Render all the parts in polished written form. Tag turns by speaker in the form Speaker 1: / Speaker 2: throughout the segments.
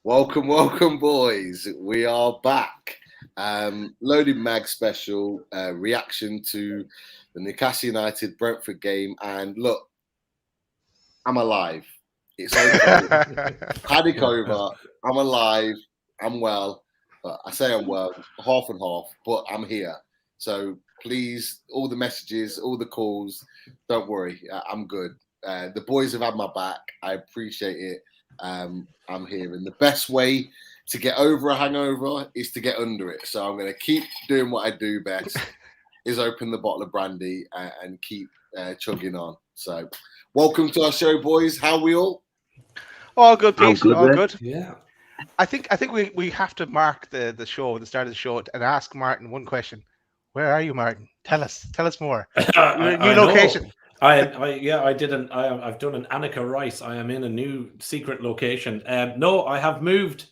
Speaker 1: Welcome, boys. We are back. Loaded Mag special reaction to the Newcastle United Brentford game. And look, I'm alive. It's okay. Panic over. I'm alive. I'm well. But I say I'm well, half and half, but I'm here. So please, all the messages, all the calls, don't worry. I'm good. The boys have had my back. I appreciate it. I'm here. And the best way to get over a hangover is to get under it. So I'm going to keep doing what I do best, is open the bottle of brandy and keep chugging on. So welcome to our show, boys. How are we all?
Speaker 2: All good, Pete. All good.
Speaker 3: Yeah.
Speaker 2: I think we have to mark the show, the start of the show, and ask Martin one question. Where are you, Martin? Tell us more. Your new location.
Speaker 3: I've done an Annika Rice. I am in a new secret location. No, I have moved.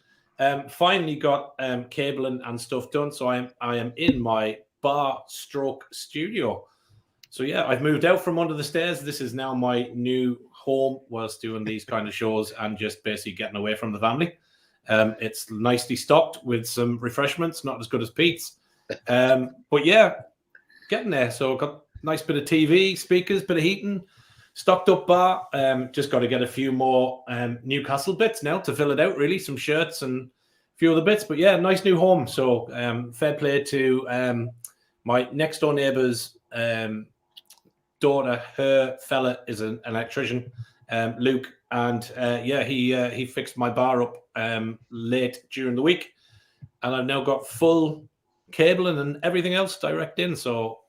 Speaker 3: Finally got cabling and stuff done. So I am in my bar stroke studio. So yeah, I've moved out from under the stairs. This is now my new home whilst doing these kind of shows and just basically getting away from the family. It's nicely stocked with some refreshments, not as good as Pete's. But yeah, getting there. So got nice bit of TV, speakers, bit of heating, stocked up bar. Just got to get a few more Newcastle bits now to fill it out, really. Some shirts and a few other bits. But yeah, nice new home. So fair play to my next door neighbour's daughter. Her fella is an electrician, Luke. And he fixed my bar up late during the week. And I've now got full cabling and everything else direct in. So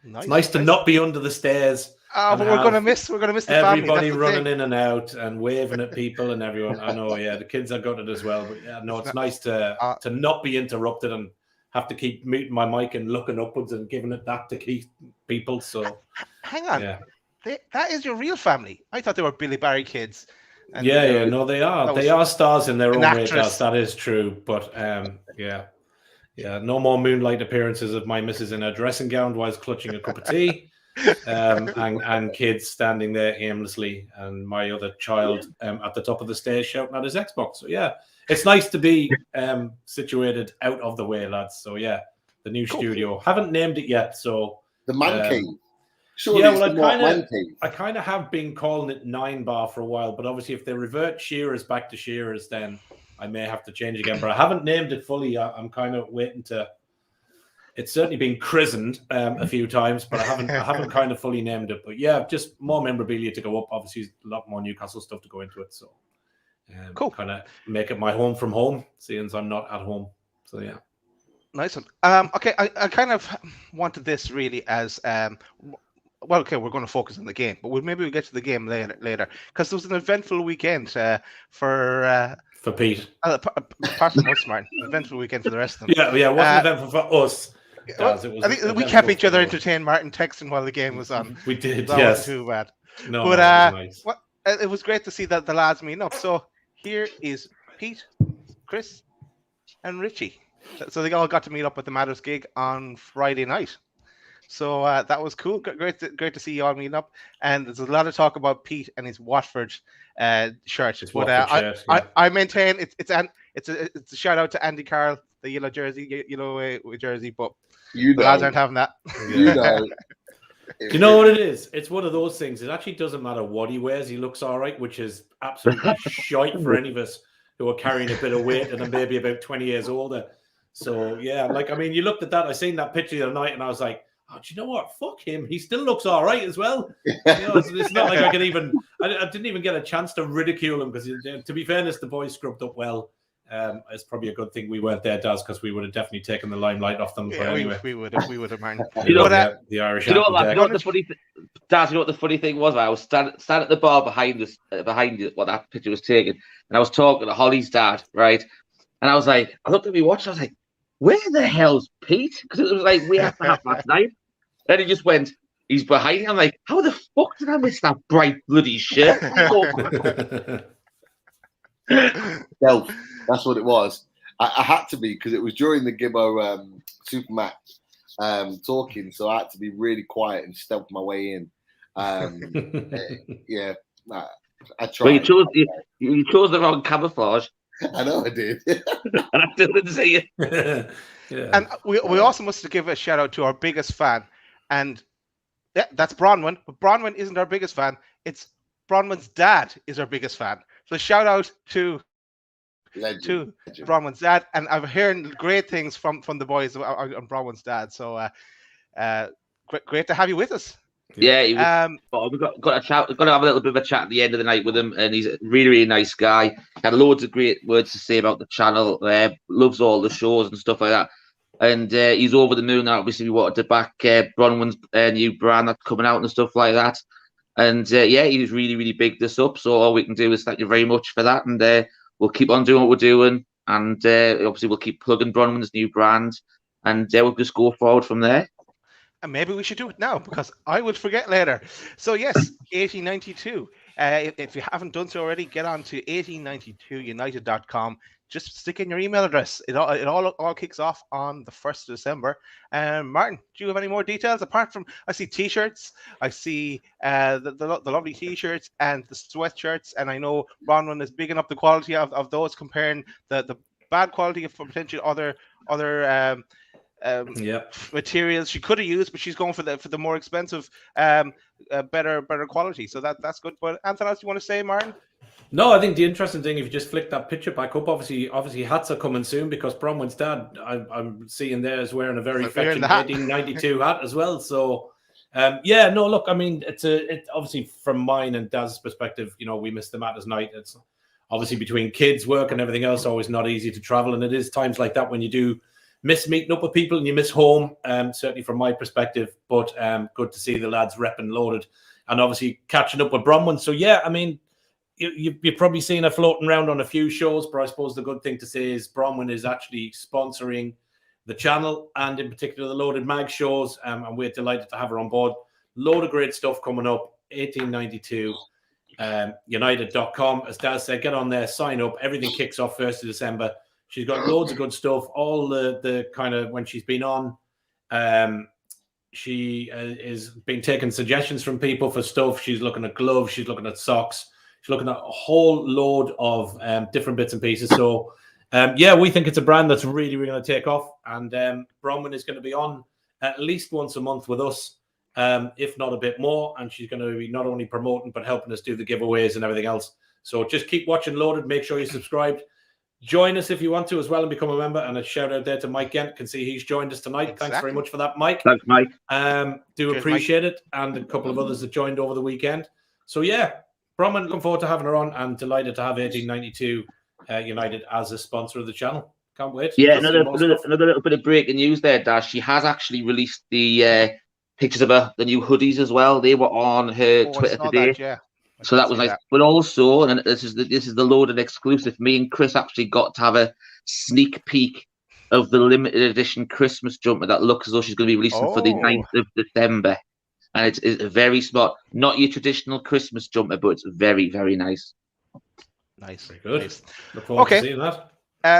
Speaker 3: it's nice to not be under the stairs.
Speaker 2: But we're gonna miss the
Speaker 3: everybody
Speaker 2: family.
Speaker 3: running in and out and waving at people and everyone. I know, yeah, the kids are gutted as well. But yeah, no, it's nice to not be interrupted and have to keep muting my mic and looking upwards and giving it that to keep people. So
Speaker 2: hang on, that is your real family. I thought they were Billy Barry kids.
Speaker 3: And no, they are. They are stars in their own way. That is true. But no more moonlight appearances of my missus in her dressing gown whilst clutching a cup of tea, and kids standing there aimlessly, and my other child at the top of the stairs shouting at his Xbox. So yeah, it's nice to be situated out of the way, lads. So yeah, the new studio. Haven't named it yet. So
Speaker 1: the man cave.
Speaker 3: Surely I kind of have been calling it 9 Bar for a while, but obviously if they revert Shearers back to Shearers, then I may have to change again. But I haven't named it fully. I'm kind of waiting to. It's certainly been christened a few times, but I haven't kind of fully named it. But yeah, just more memorabilia to go up. Obviously, a lot more Newcastle stuff to go into it. So
Speaker 2: cool.
Speaker 3: Kind of make it my home from home, seeing as I'm not at home. So yeah.
Speaker 2: Nice one. Okay, I kind of wanted this really as well, okay, we're going to focus on the game, but maybe we'll get to the game later because there was an eventful weekend for
Speaker 3: Pete.
Speaker 2: Apart from us, Martin, an eventful weekend for the rest of them.
Speaker 3: Yeah, it wasn't eventful for us.
Speaker 2: I think we kept each other entertained, Martin, texting while the game was on.
Speaker 3: We did,
Speaker 2: that
Speaker 3: yes.
Speaker 2: wasn't too bad.
Speaker 3: No,
Speaker 2: but
Speaker 3: nice.
Speaker 2: It was great to see that the lads meeting up. So here is Pete, Chris, and Richie. So they all got to meet up at the Matters gig on Friday night. So that was cool. Great to see you all meeting up. And there's a lot of talk about Pete and his Watford shirt. But I maintain it's a shout out to Andy Carroll, the yellow jersey, but the lads aren't having that.
Speaker 3: You know what it is? It's one of those things. It actually doesn't matter what he wears. He looks all right, which is absolutely shite for any of us who are carrying a bit of weight and are maybe about 20 years older. So yeah, you looked at that. I seen that picture the other night, and I was like, oh, do you know what? Fuck him. He still looks all right as well. It's not like I didn't even get a chance to ridicule him because, to be fairness, the boys scrubbed up well. It's probably a good thing we weren't there, Daz, because we would have definitely taken the limelight off them.
Speaker 2: Yeah,
Speaker 3: anyway.
Speaker 2: we would have, man.
Speaker 3: The Irish.
Speaker 4: You know what the funny thing, Daz? You know what the funny thing was? I was standing at the bar behind what that picture was taken, and I was talking to Holly's dad, right? And I was like, I looked at me watch. I was like, where the hell's Pete? Because it was like we had to have last night. Then he just went, he's behind me. I'm like, how the fuck did I miss that bright bloody shirt?
Speaker 1: Well, that's what it was. I had to be because it was during the Gibbo Super Match talking, so I had to be really quiet and stealth my way in. I
Speaker 4: Well, you
Speaker 1: tried.
Speaker 4: chose the wrong camouflage,
Speaker 1: I know I did.
Speaker 4: and I still didn't see it.
Speaker 3: Yeah.
Speaker 2: And we also must give a shout out to our biggest fan, and yeah, that's Bronwyn. But Bronwyn isn't our biggest fan. It's Bronwyn's dad is our biggest fan. So shout out to
Speaker 1: Legend.
Speaker 2: Bronwyn's dad, and I've heard great things from the boys on Bronwyn's dad. So great to have you with us.
Speaker 4: Yeah, he was. We've got to chat. We've got to have a little bit of a chat at the end of the night with him, and he's a really, really nice guy. Had loads of great words to say about the channel. Loves all the shows and stuff like that. And he's over the moon now. Obviously, we wanted to back Bronwyn's new brand that's coming out and stuff like that. And yeah, he was really, really big this up. So all we can do is thank you very much for that. And we'll keep on doing what we're doing. And obviously, we'll keep plugging Bronwyn's new brand. And we'll just go forward from there.
Speaker 2: And maybe we should do it now because I would forget later. So yes, 1892. If you haven't done so already, get on to 1892united.com. Just stick in your email address. It all kicks off on the 1st of December. Martin, do you have any more details apart from I see T-shirts, I see the lovely T-shirts and the sweatshirts, and I know Bronwyn is bigging up the quality of those, comparing the bad quality of potential other materials she could have used, but she's going for the more expensive, better quality. So that's good. But anything else you want to say, Martin?
Speaker 3: No, I think the interesting thing, if you just flick that picture back up, obviously hats are coming soon because Bronwyn's dad, I'm seeing there, is wearing a very fetching 1892 hat as well. So look, I mean, it's obviously from mine and Dad's perspective, we miss the Matters night. It's obviously between kids, work, and everything else, always not easy to travel, and it is times like that when you do miss meeting up with people and you miss home, certainly from my perspective, but good to see the lads repping Loaded and obviously catching up with Bronwyn. So yeah, I mean, you've probably seen her floating around on a few shows, but I suppose the good thing to say is Bronwyn is actually sponsoring the channel and in particular the Loaded Mag shows, and we're delighted to have her on board. Load of great stuff coming up. 1892 united.com. As Daz said, get on there, sign up. Everything kicks off 1st of December. She's got loads of good stuff. All the kind of, when she's been on, she is been taking suggestions from people for stuff. She's looking at gloves. She's looking at socks. She's looking at a whole load of different bits and pieces. So, we think it's a brand that's really, really going to take off. And Bronwyn is going to be on at least once a month with us, if not a bit more. And she's going to be not only promoting, but helping us do the giveaways and everything else. So just keep watching Loaded. Make sure you're subscribed. Join us if you want to as well and become a member. And a shout out there to Mike Gent. Can see he's joined us tonight. Exactly. Thanks very much for that, Mike.
Speaker 4: Thanks, Mike.
Speaker 3: Do appreciate it. And a couple of others that joined over the weekend. So yeah, Bronwyn, looking forward to having her on and delighted to have 1892 United as a sponsor of the channel. Can't wait.
Speaker 4: Yeah, another little bit of breaking news there, Dash. She has actually released the pictures of the new hoodies as well. They were on her Twitter today. So that was nice. But also, and this is the Loaded exclusive, me and Chris actually got to have a sneak peek of the limited edition Christmas jumper that looks as though she's going to be releasing for the 9th of December. And it's very smart. Not your traditional Christmas jumper, but it's very, very nice.
Speaker 2: Nice.
Speaker 3: Very good.
Speaker 2: Nice.
Speaker 3: Look forward to seeing that.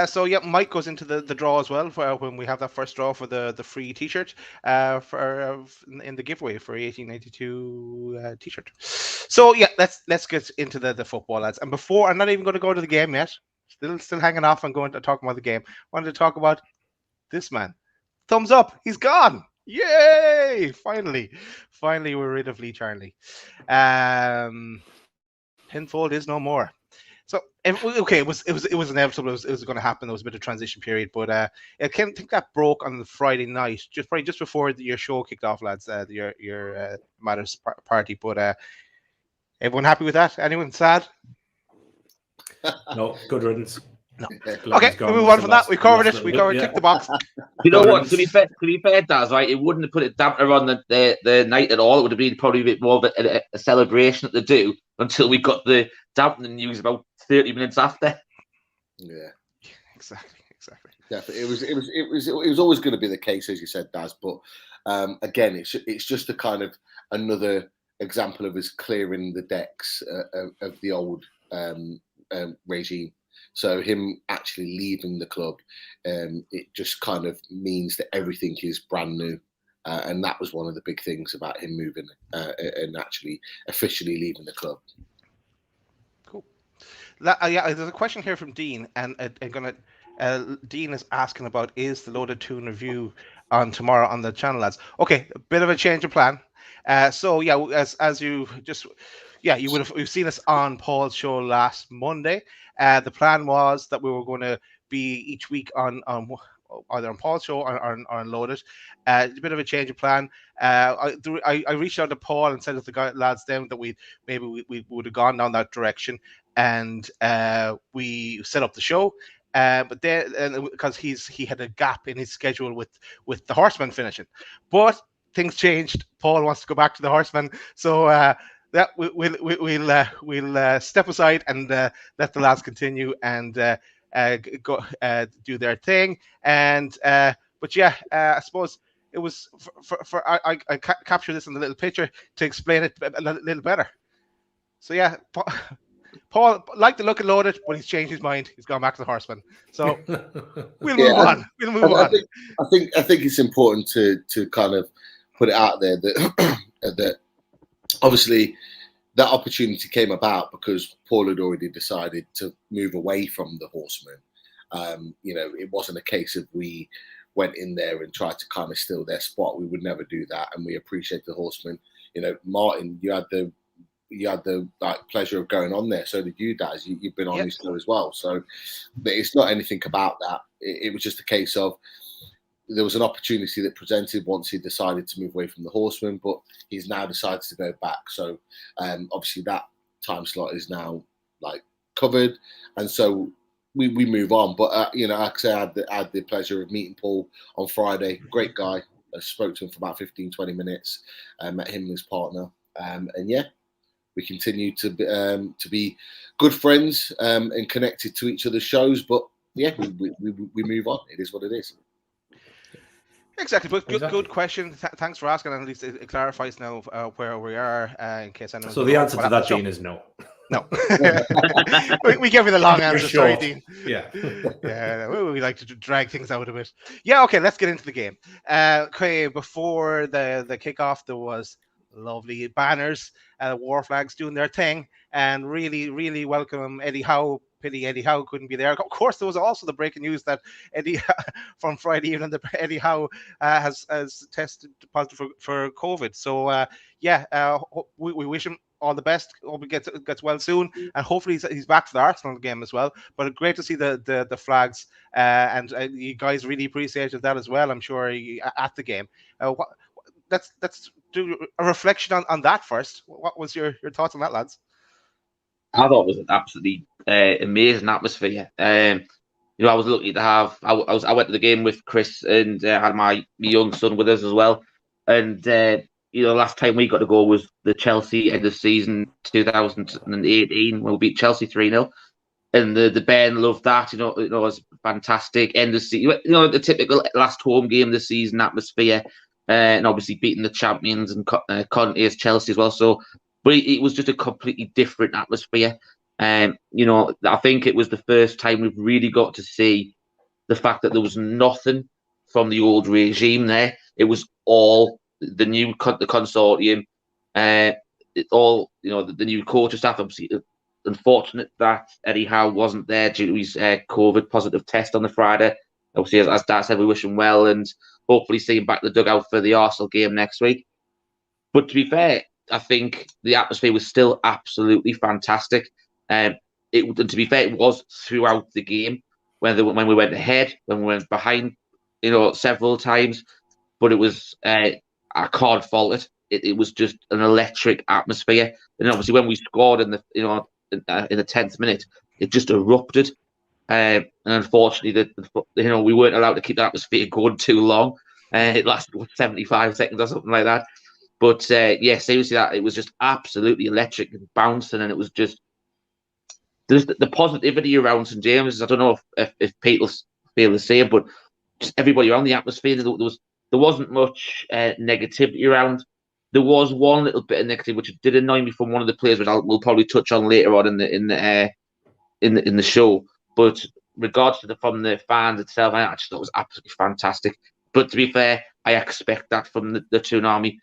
Speaker 2: So yeah, Mike goes into the draw as well for when we have that first draw for the free T-shirt in the giveaway for 1892 T-shirt. So yeah, let's get into the football, lads. And before, I'm not even going to go to the game yet. Still hanging off and going to talk about the game. Wanted to talk about this man. Thumbs up. He's gone. Yay! Finally we're rid of Lee Charnley. Pinfold is no more. So okay, it was inevitable. It was going to happen. There was a bit of transition period, but I think that broke on the Friday night, just before your show kicked off, lads. Your Matters party. But everyone happy with that? Anyone sad?
Speaker 3: No, good riddance.
Speaker 2: No. Okay, we move on from that. We covered it. Tick the box.
Speaker 4: You know what? To be fair, Daz, right? It wouldn't have put a damper on the night at all. It would have been probably a bit more of a celebration to do until we got the dampening news about 30 minutes after.
Speaker 1: Yeah,
Speaker 2: exactly.
Speaker 1: Definitely, it was always going to be the case, as you said, Daz. But again, it's just a kind of another example of us clearing the decks of the old regime. So him actually leaving the club, it just kind of means that everything is brand new. And that was one of the big things about him moving and actually officially leaving the club.
Speaker 2: Yeah, there's a question here from Dean, and Dean is asking about, is the Loaded Tune review on tomorrow on the channel, lads? Okay, a bit of a change of plan. So yeah, as you just, yeah, you've seen us on Paul's show last Monday. The plan was that we were going to be each week on either on Paul's show or on Loaded. A bit of a change of plan. I reached out to Paul and said to the lads then that we would have gone down that direction, and we set up the show. But then, because he had a gap in his schedule with the Horseman finishing, but things changed. Paul wants to go back to the Horseman, so that we'll step aside and let the lads continue and go do their thing. And but yeah, I suppose it was I capture this in the little picture to explain it a little better. So yeah, Paul liked the look of Loaded, but he's changed his mind. He's gone back to the Horseman. So we'll move on. We'll move on.
Speaker 1: I think it's important to kind of put it out there that that obviously that opportunity came about because Paul had already decided to move away from the Horseman. It wasn't a case of we went in there and tried to kind of steal their spot. We would never do that, and we appreciate the Horseman. Martin, you had the pleasure of going on there. So did you, Daz. You've been on this show as well. So it's not anything about that. It was just a case of there was an opportunity that presented once he decided to move away from the Horseman, but he's now decided to go back. So obviously that time slot is now covered, and so we move on. But like I say, I had the pleasure of meeting Paul on Friday. Great guy. I spoke to him for about 15-20 minutes. Met him and his partner, and yeah, we continue to be good friends and connected to each other's shows. But yeah, we move on. It is what it is.
Speaker 2: Exactly, but good question. Thanks for asking. At least it clarifies now where we are. In case anyone.
Speaker 3: So the answer to that, Dean, is no.
Speaker 2: No. we gave you the long answer. Sorry, Dean.
Speaker 3: Yeah.
Speaker 2: Yeah, we like to drag things out a bit. Yeah. Okay. Let's get into the game. Okay. Before the kickoff, there was lovely banners, war flags doing their thing, and really welcome Eddie Howe. Pity Eddie Howe couldn't be there. Of course, there was also the breaking news that Eddie from Friday evening, that Eddie Howe has tested positive for COVID. So we wish him all the best. Hope he gets well soon, and hopefully he's back for the Arsenal game as well. But great to see the flags, and you guys really appreciated that as well, I'm sure, at the game. Let's do a reflection on that first. What was your thoughts on that, lads?
Speaker 4: I thought it was an absolutely amazing atmosphere. I was lucky to have. I went to the game with Chris and had my young son with us as well. And last time we got to go was the Chelsea end of season 2018 when we beat Chelsea 3-0. And the Ben loved that. It was fantastic end of season. The typical last home game of the season atmosphere, and obviously beating the champions and Conte's Chelsea as well. So. But it was just a completely different atmosphere. I think it was the first time we've really got to see the fact that there was nothing from the old regime there. It was all the new the consortium, the new coaching staff. Obviously, unfortunate that Eddie Howe wasn't there due to his COVID positive test on the Friday. Obviously, as Dad said, we wish him well and hopefully see him back in the dugout for the Arsenal game next week. But to be fair, I think the atmosphere was still absolutely fantastic. And to be fair, it was throughout the game, when we went ahead, when we went behind, several times. But it was, I can't fault it. It was just an electric atmosphere. And obviously, when we scored in the 10th minute, it just erupted. And unfortunately, we weren't allowed to keep the atmosphere going too long. It lasted 75 seconds or something like that. But seriously, it was just absolutely electric and bouncing, and it was just the positivity around St James. I don't know if people feel the same, but just everybody around the atmosphere. There wasn't much negativity around. There was one little bit of negativity which did annoy me from one of the players, which we'll probably touch on later on in the show. But regards to from the fans itself, I just thought it was absolutely fantastic. But to be fair, I expect that from the Toon Army.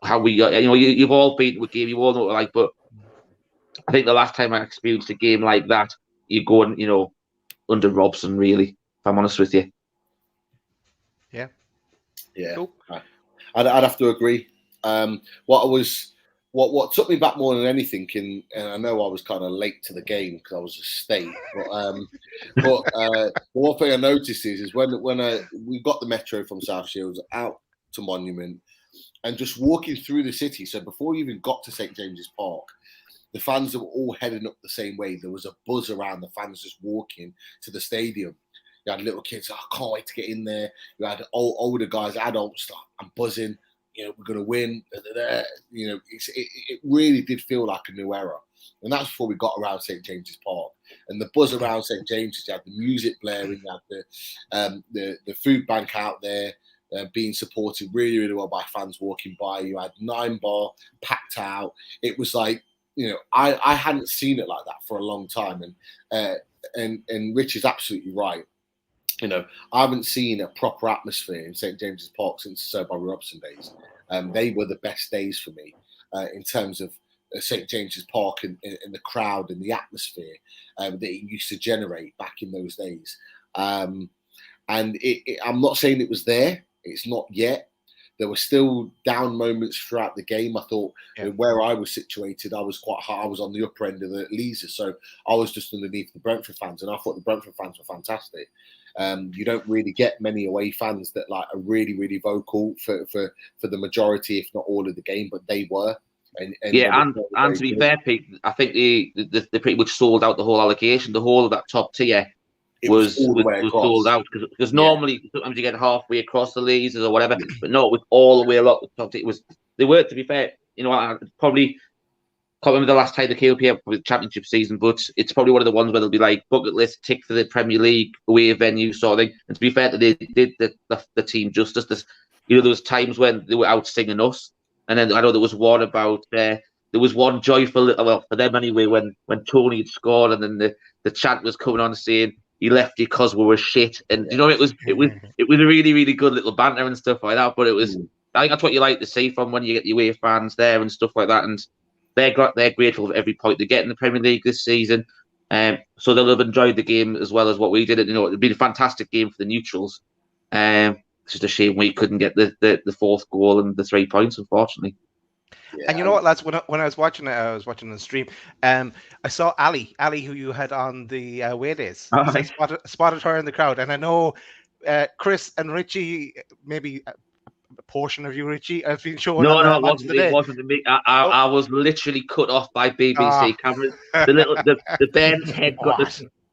Speaker 4: How we got, you've all been to a game, you all know what but I think the last time I experienced a game like that, you're going, under Robson, really, if I'm honest with you.
Speaker 2: Yeah.
Speaker 1: Cool. I'd have to agree. What took me back more than anything, and I know I was kind of late to the game because I was a state, but one thing I noticed is when we got the metro from South Shields out to Monument and just walking through the city. So before you even got to St James's Park, the fans were all heading up the same way. There was a buzz around the fans just walking to the stadium. You had little kids, I can't wait to get in there. You had older guys, adults, I'm buzzing. We're going to win. It really did feel like a new era. And that's before we got around St James's Park. And the buzz around St James's, you had the music blaring, you had the food bank out there being supported really, really well by fans walking by. You had 9 Bar packed out. It was like, I hadn't seen it like that for a long time. And Rich is absolutely right. I haven't seen a proper atmosphere in St James's Park since the Sir Bobby Robson days. They were the best days for me in terms of St James's Park and the crowd and the atmosphere that it used to generate back in those days. And I'm not saying it was there. It's not yet. There were still down moments throughout the game. I thought where I was situated, I was quite high. I was on the upper end of the Leazes, so I was just underneath the Brentford fans, and I thought the Brentford fans were fantastic. You don't really get many away fans that are really, really vocal for the majority, if not all of the game, but they were. And
Speaker 4: to be fair, Pete, I think they pretty much sold out the whole allocation. The whole of that top tier was sold out because normally sometimes you get halfway across the leagues or whatever, but no, it was all the way along the top. They were, to be fair, I probably can't remember the last time they came up here for the championship season, but it's probably one of the ones where they'll be like bucket list tick for the Premier League away venue sort of thing. And to be fair, they did the team justice. There was times when they were out singing us, and then I know there was one about there was one joyful, well, for them anyway, when Tony had scored, and then the chant was coming on saying he left you because we were shit, and it was a really, really good little banter and stuff like that. But it was, I think that's what you like to see from when you get the away fans there and stuff like that, and they're grateful for every point they get in the Premier League this season. So they'll have enjoyed the game as well as what we did. It'd been a fantastic game for the neutrals. It's just a shame we couldn't get the fourth goal and the 3 points, unfortunately.
Speaker 2: Yeah. And you know what, lads? When I was watching it, I was watching the stream. I saw Ali, who you had on the away days. So I spotted her in the crowd, and I know Chris and Richie, maybe a portion of you, Richie, has been showing.
Speaker 4: No, it wasn't me. I was literally cut off by BBC cameras. The Ben's head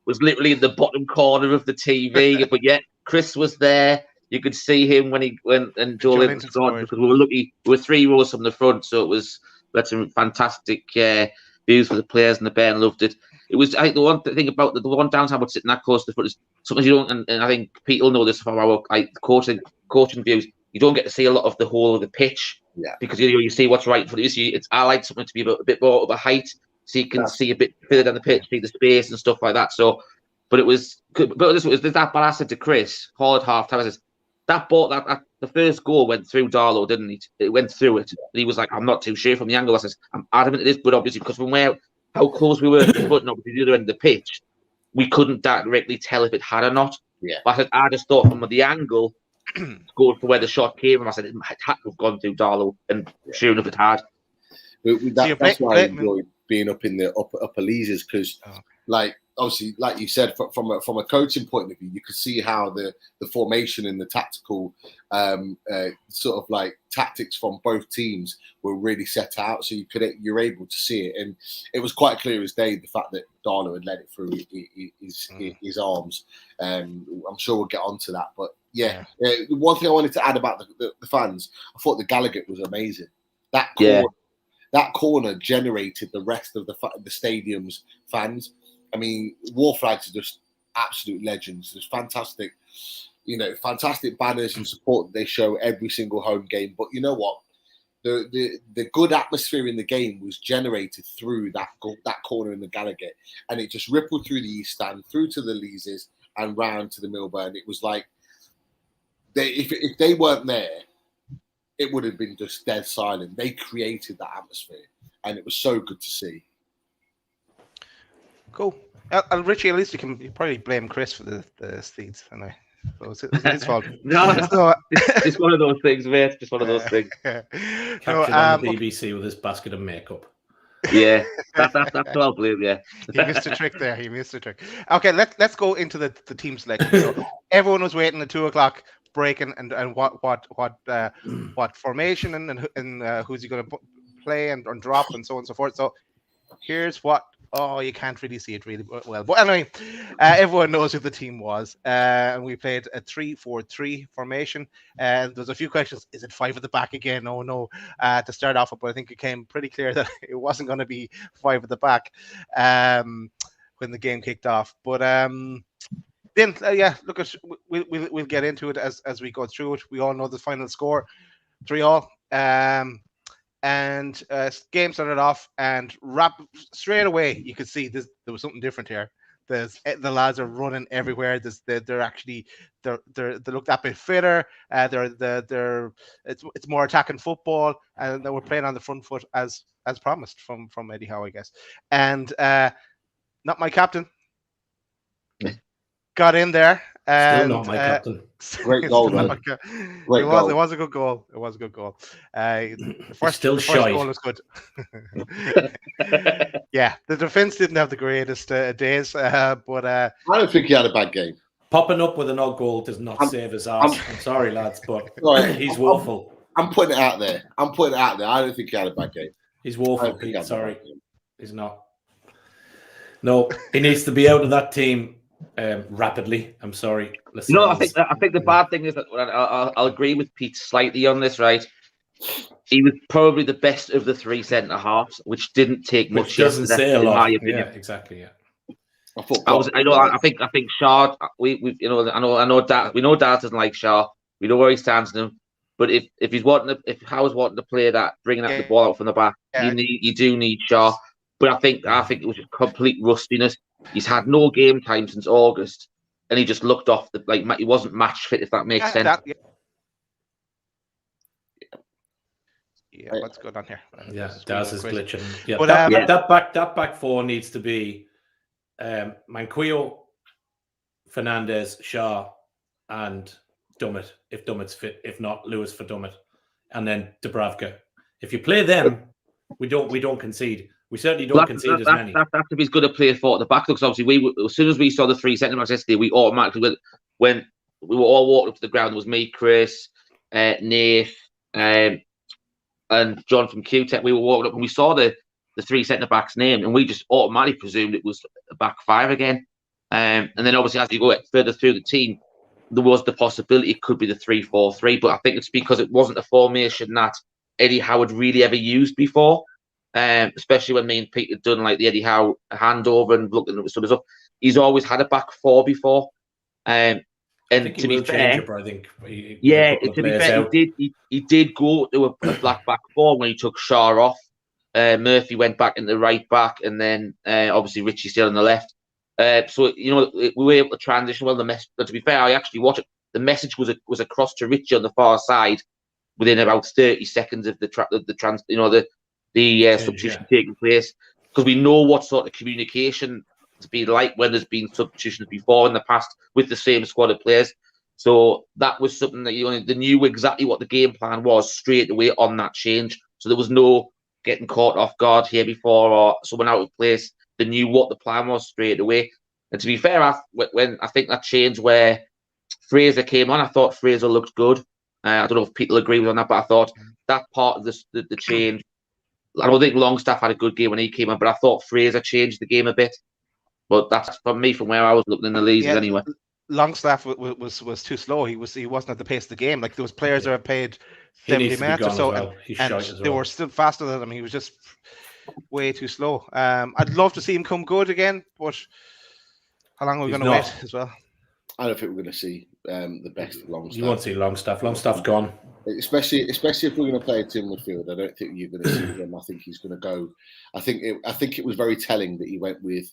Speaker 4: was literally in the bottom corner of the TV, but yet Chris was there. You could see him when Joe Linton scored, because we were lucky. We were 3 rows from the front, so we had some fantastic views for the players, and the Ben loved it. It was, I think, the one thing about the one downside about sitting that close to the front is sometimes you don't, and I think Pete will know this from our coaching views. You don't get to see a lot of the whole of the pitch, because you see what's right in front of you. I like something to be a bit more of a height, so you can see a bit further down the pitch, see the space and stuff like that. So, but it was good. But this was that ball I said to Chris, Hall at half time. I said, that ball, the first goal went through Darlow, didn't it? It went through it. And he was like, I'm not too sure from the angle. I said, I'm adamant it is, but obviously because from how close we were to the front and obviously the other end of the pitch, we couldn't directly tell if it had or not. Yeah. But I just thought from the angle, going for where the shot came from, I said it had to have gone through Darlow, and sure enough, it had.
Speaker 1: That's why I enjoyed being up in the upper Leazes, because, obviously, like you said, from a coaching point of view, you could see how the formation and the tactical sort of tactics from both teams were really set out. So you're able to see it, and it was quite clear as day the fact that Darlow had led it through his arms. I'm sure we'll get onto that, but one thing I wanted to add about the fans, I thought the Gallagher was amazing. That corner generated the rest of the stadium's fans. I mean, War Flags are just absolute legends. There's fantastic banners and support that they show every single home game. But you know what? The good atmosphere in the game was generated through that corner in the Gallagher, and it just rippled through the East Stand, through to the Leazes, and round to the Milburn. It was like if they weren't there, it would have been just dead silent. They created that atmosphere, and it was so good to see.
Speaker 2: Cool. Richie, at least you probably blame Chris for the seeds, anyway. So it's his fault.
Speaker 4: No,
Speaker 2: So,
Speaker 4: it's one of those things, mate. Just one of those things.
Speaker 3: Captured on the BBC with his basket of makeup.
Speaker 4: Yeah, that's what I'll blame. Yeah,
Speaker 2: he missed a trick there. Okay, let's go into the team selection. So everyone was waiting at 2:00 breaking and what formation and who's he going to play and drop and so on and so forth. So here's what. Oh, you can't really see it really well. But anyway, everyone knows who the team was. And we played a 3-4-3 formation. And there's a few questions. Is it 5 at the back again? Oh, no. To start off with, but I think it came pretty clear that it wasn't going to be 5 at the back when the game kicked off. But then, look, we'll get into it as we go through it. We all know the final score, 3-3. And game started off, and straight away you could see there was something different here. The lads are running everywhere. They look that bit fitter. It's more attacking football, and they were playing on the front foot as promised from Eddie Howe, I guess. And not my captain got in there.
Speaker 3: Still not my captain.
Speaker 1: Great goal, man.
Speaker 2: It was a good goal. The first goal was good. Yeah, the defense didn't have the greatest days, but
Speaker 1: I don't think he had a bad game.
Speaker 3: Popping up with an odd goal does not save his ass. I'm sorry, lads, but he's woeful.
Speaker 1: I'm putting it out there. I don't think he had a bad game.
Speaker 3: He's woeful, Pete. Sorry, he's not. No, he needs to be out of that team. Rapidly. I'm sorry. Listen,
Speaker 4: I think the bad thing is that I'll agree with Pete slightly on this, right? He was probably the best of the 3 centre halves, which didn't take much.
Speaker 3: Doesn't say a lot. In my opinion. Yeah, exactly. Yeah.
Speaker 4: I think Shaw. We we know Dad doesn't like Shaw. We know where he stands in him. But if Howe's wanting to play that, bringing the ball out from the back, you do need Shaw. But I think it was just complete rustiness. He's had no game time since August, and he just looked off he wasn't match fit, if that makes sense.
Speaker 2: Yeah, what's going on here?
Speaker 3: Yeah, Daz is glitching. Yeah,
Speaker 2: but,
Speaker 3: that back four needs to be Manquillo, Fernandez, Shaw, and Dummett if Dummett's fit. If not, Lewis for Dummett, and then Dubravka. If you play them, we don't concede. We certainly don't concede as many.
Speaker 4: That's if he's going to play 4 at the back. Because obviously, as soon as we saw the 3 centre backs yesterday, we automatically, when we were all walking up to the ground, it was me, Chris, Nath, and John from QTech. We were walking up and we saw the 3 centre backs named, and we just automatically presumed it was a back 5 again. And then obviously, as you go further through the team, there was the possibility it could be the 3-4-3. But I think it's because it wasn't a formation that Eddie Howe had really ever used before. Especially when me and Pete had done like the Eddie Howe handover and looking at stuff. He's always had a back 4 before. And to be fair, he did go to a black back 4 when he took Shaw off. Murphy went back in the right back, and then obviously Richie still on the left. So we were able to transition well. But to be fair, I actually watched it. The message was across to Richie on the far side within about 30 seconds of the substitution taking place, because we know what sort of communication to be like when there's been substitutions before in the past with the same squad of players. So that was something that they knew exactly what the game plan was straight away on that change. So there was no getting caught off guard here before or someone out of place. They knew what the plan was straight away. And to be fair, when I think that change where Fraser came on, I thought Fraser looked good. I don't know if people agree with on that, but I thought that part of the change. I don't think Longstaff had a good game when he came on, but I thought Fraser changed the game a bit. But that's from where I was looking in the leagues anyway.
Speaker 2: Longstaff was too slow. He wasn't at the pace of the game. Like those players that are paid 70 minutes or so, and they were still faster than him. He was just way too slow. I'd love to see him come good again, but how long are we going to wait as well?
Speaker 1: I don't think we're going to see the best of Longstaff.
Speaker 3: You won't see Longstaff. Longstaff's gone.
Speaker 1: Especially if we're going to play a team midfield, I don't think you're going to see him. I think he's going to go. I think it was very telling that he went with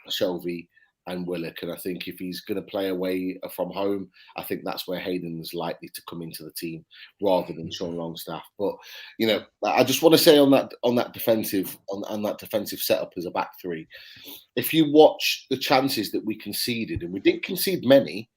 Speaker 1: Shelby and Willock. And I think if he's going to play away from home, I think that's where Hayden's likely to come into the team rather than Sean Longstaff. But I just want to say on that defensive setup as a back three, if you watch the chances that we conceded, and we didn't concede many,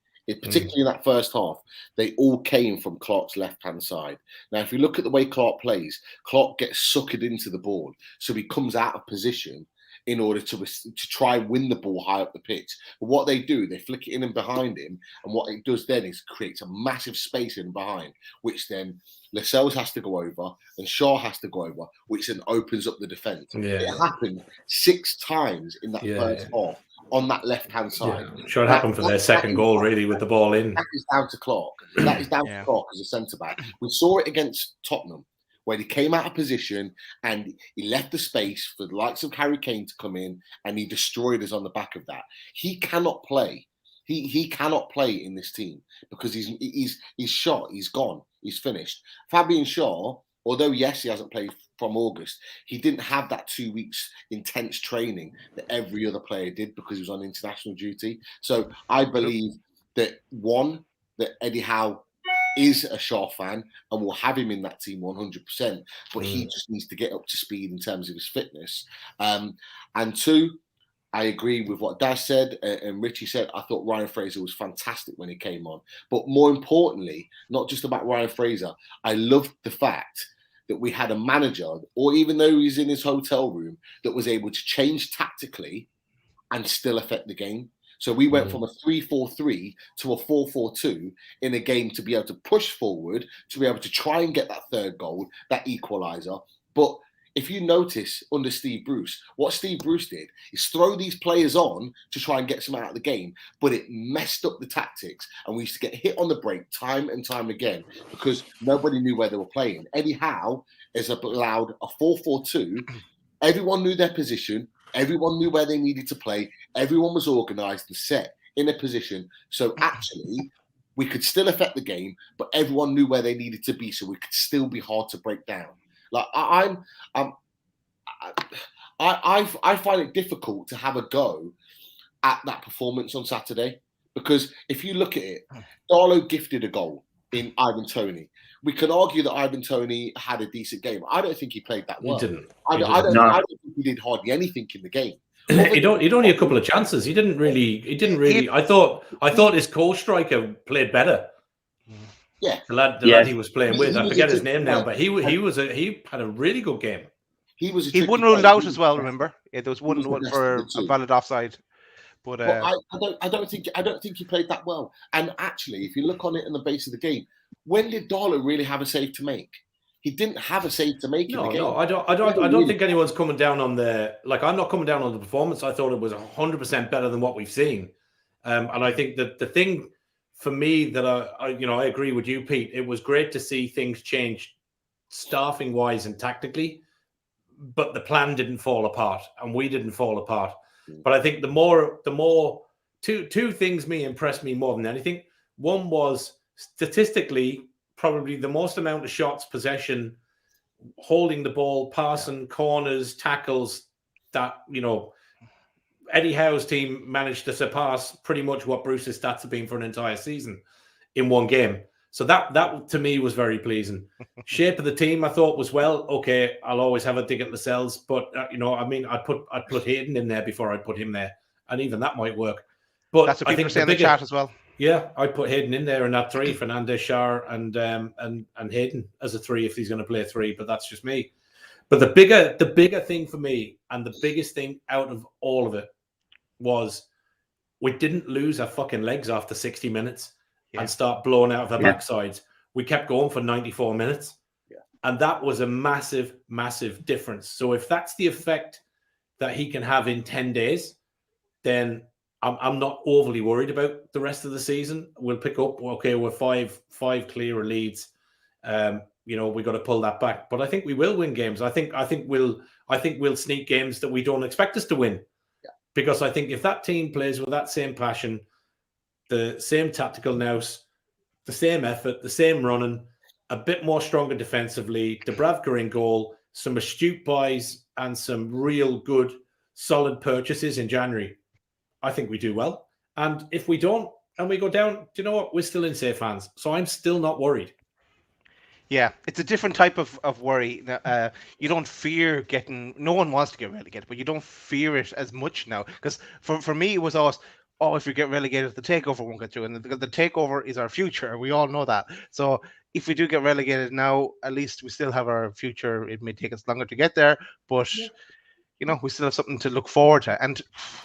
Speaker 1: particularly in that first half, they all came from Clark's left-hand side. Now, if you look at the way Clark plays, Clark gets suckered into the ball, so he comes out of position in order to try and win the ball high up the pitch. But what they do, they flick it in and behind him, and what it does then is creates a massive space in behind, which then Lascelles has to go over and Shaw has to go over, which then opens up the defence.
Speaker 3: Yeah.
Speaker 1: It happened 6 times in that first half on that left-hand side.
Speaker 3: Yeah. Sure, it happened for their second goal, really, with the ball in.
Speaker 1: That is down to Clark. That is down to Clark as a centre-back. We saw it against Tottenham, where he came out of position and he left the space for the likes of Harry Kane to come in, and he destroyed us on the back of that. He cannot play. He cannot play in this team because he's shot. He's gone. He's finished. Fabian Shaw, although yes, he hasn't played from August, he didn't have that 2 weeks intense training that every other player did because he was on international duty. So I believe that Eddie Howe is a Shaw fan and will have him in that team 100%, but he just needs to get up to speed in terms of his fitness. And 2, I agree with what Daz said and Richie said. I thought Ryan Fraser was fantastic when he came on. But more importantly, not just about Ryan Fraser, I loved the fact that we had a manager, or even though he's in his hotel room, that was able to change tactically and still affect the game. So we went from a 3-4-3 to a 4-4-2 in a game to be able to push forward, to be able to try and get that third goal, that equaliser. But if you notice under Steve Bruce, what Steve Bruce did is throw these players on to try and get some out of the game, but it messed up the tactics. And we used to get hit on the break time and time again because nobody knew where they were playing. Eddie Howe has allowed a 4-4-2. Everyone knew their position. Everyone knew where they needed to play. Everyone was organised and set in a position. So actually, we could still affect the game, but everyone knew where they needed to be, so we could still be hard to break down. Like I find it difficult to have a go at that performance on Saturday because if you look at it, Darlow gifted a goal in Ivan Toney. We can argue that Ivan Toney had a decent game. I don't think he played that well.
Speaker 3: He didn't.
Speaker 1: I don't think he did hardly anything in the game.
Speaker 3: He'd only a couple of chances. He didn't really. I thought his co-striker played better.
Speaker 1: Yeah,
Speaker 3: the lad he was playing with. I forget his name now, but he had a really good game.
Speaker 1: He was.
Speaker 2: He wasn't ruled out as well. Remember, there was one for a valid offside. But
Speaker 1: I don't think he played that well. And actually, if you look on it in the base of the game, when did Darlow really have a save to make? He didn't have a save to make in the game.
Speaker 3: No, I don't think anyone's coming down on the I'm not coming down on the performance. I thought it was 100% better than what we've seen. And I think that the thing for me that I agree with you, Pete. It was great to see things change, staffing wise and tactically, but the plan didn't fall apart, and we didn't fall apart. But I think the more two things impressed me more than anything. One was statistically probably the most amount of shots, possession, holding the ball, passing, corners, tackles that Eddie Howe's team managed to surpass pretty much what Bruce's stats have been for an entire season in one game. So that to me was very pleasing. Shape of the team I thought was okay. I'll always have a dig at Lascelles, but I'd put Hayden in there before I'd put him there, and even that might work. But
Speaker 2: that's what people are saying in the chat as well.
Speaker 3: Yeah, I'd put Hayden in there in that 3, Fernandez, Schär, and Hayden as a 3 if he's going to play a 3. But that's just me. But the bigger thing for me, and the biggest thing out of all of it, was we didn't lose our fucking legs after 60 minutes and start blowing out of our backsides. We kept going for 94 minutes. Yeah. And that was a massive, massive difference. So if that's the effect that he can have in 10 days, then I'm not overly worried about the rest of the season. We'll pick up, we're five clearer leads. We got to pull that back. But I think we will win games. I think we'll sneak games that we don't expect us to win. Yeah. Because I think if that team plays with that same passion, the same tactical nous, the same effort, the same running, a bit more stronger defensively, Dubravka in goal, some astute buys and some real good, solid purchases in January, I think we do well. And if we don't and we go down, do you know what? We're still in safe hands. So I'm still not worried.
Speaker 2: Yeah, it's a different type of worry. You don't fear getting. No one wants to get relegated, but you don't fear it as much now. Because for me, it was always, oh, if you get relegated, the takeover won't get through, and the takeover is our future. We all know that. So if we do get relegated now, at least we still have our future. It may take us longer to get there, but you know, we still have something to look forward to, and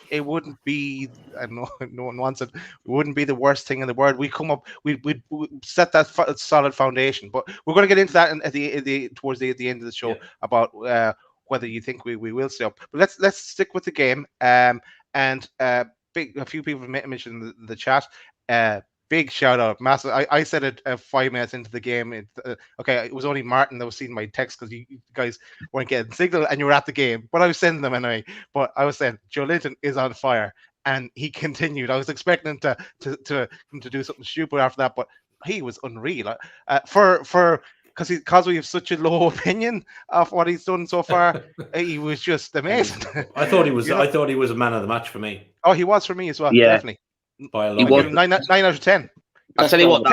Speaker 2: it wouldn't be. I know no one wants it. It wouldn't be the worst thing in the world. We come up, we set that solid foundation. But we're going to get into that towards the end of the show about whether you think we will stay up. But let's stick with the game. And a few people mentioned in the chat. Big shout out, massive. I said it 5 minutes into the game. Okay, it was only Martin that was seeing my text because you guys weren't getting signal and you were at the game, but I was sending them anyway. But I was saying Joe Linton is on fire, and he continued. I was expecting him to do something stupid after that, but he was unreal. Because we have such a low opinion of what he's done so far, he was just amazing.
Speaker 3: I thought he was. I thought he was a man of the match for me.
Speaker 2: Oh, he was for me as well.
Speaker 4: Yeah.
Speaker 2: Definitely.
Speaker 3: By a
Speaker 4: He
Speaker 3: lot.
Speaker 4: was
Speaker 2: 9 out of 10.
Speaker 4: I tell you what,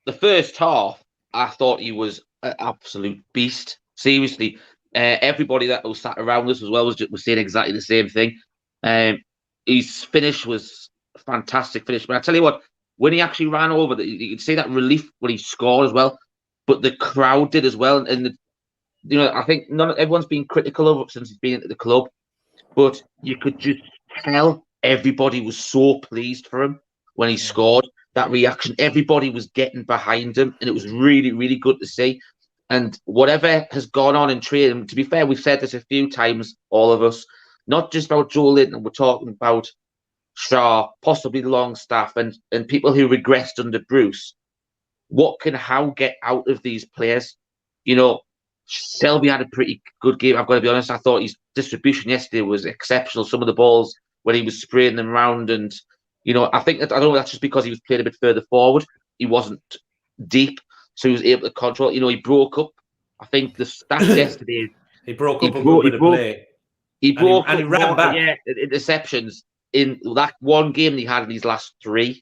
Speaker 4: the first half, I thought he was an absolute beast. Seriously, everybody that was sat around us as well was saying exactly the same thing. His finish was a fantastic finish. But I tell you what, when he actually ran over, you could see that relief when he scored as well. But the crowd did as well, and I think everyone's been critical of it since he's been at the club, but you could just tell everybody was so pleased for him when he scored. That reaction, everybody was getting behind him, and it was really, really good to see. And whatever has gone on in training, to be fair, we've said this a few times, all of us, not just about Joe Linton, we're talking about Shaw, possibly Longstaff, and people who regressed under Bruce. What can Howe get out of these players? Selby had a pretty good game, I've got to be honest. I thought his distribution yesterday was exceptional. Some of the balls when he was spraying them around, and I think I don't know, that's just because he was playing a bit further forward. He wasn't deep, so he was able to control. He broke up. I think the stats yesterday.
Speaker 3: He broke up a good bit of play.
Speaker 4: He broke
Speaker 3: and he ran back.
Speaker 4: Yeah, interceptions in that one game he had in his last 3.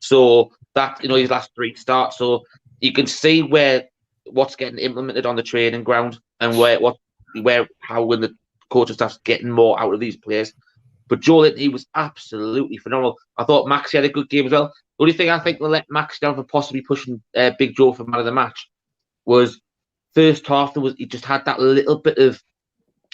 Speaker 4: So that his last 3 starts. So you can see what's getting implemented on the training ground, and how when the coaching staff's getting more out of these players. But Joe Linton, he was absolutely phenomenal. I thought Maxi had a good game as well. The only thing I think will let Maxi down for possibly pushing Big Joe for man of the match was first half. He just had that little bit of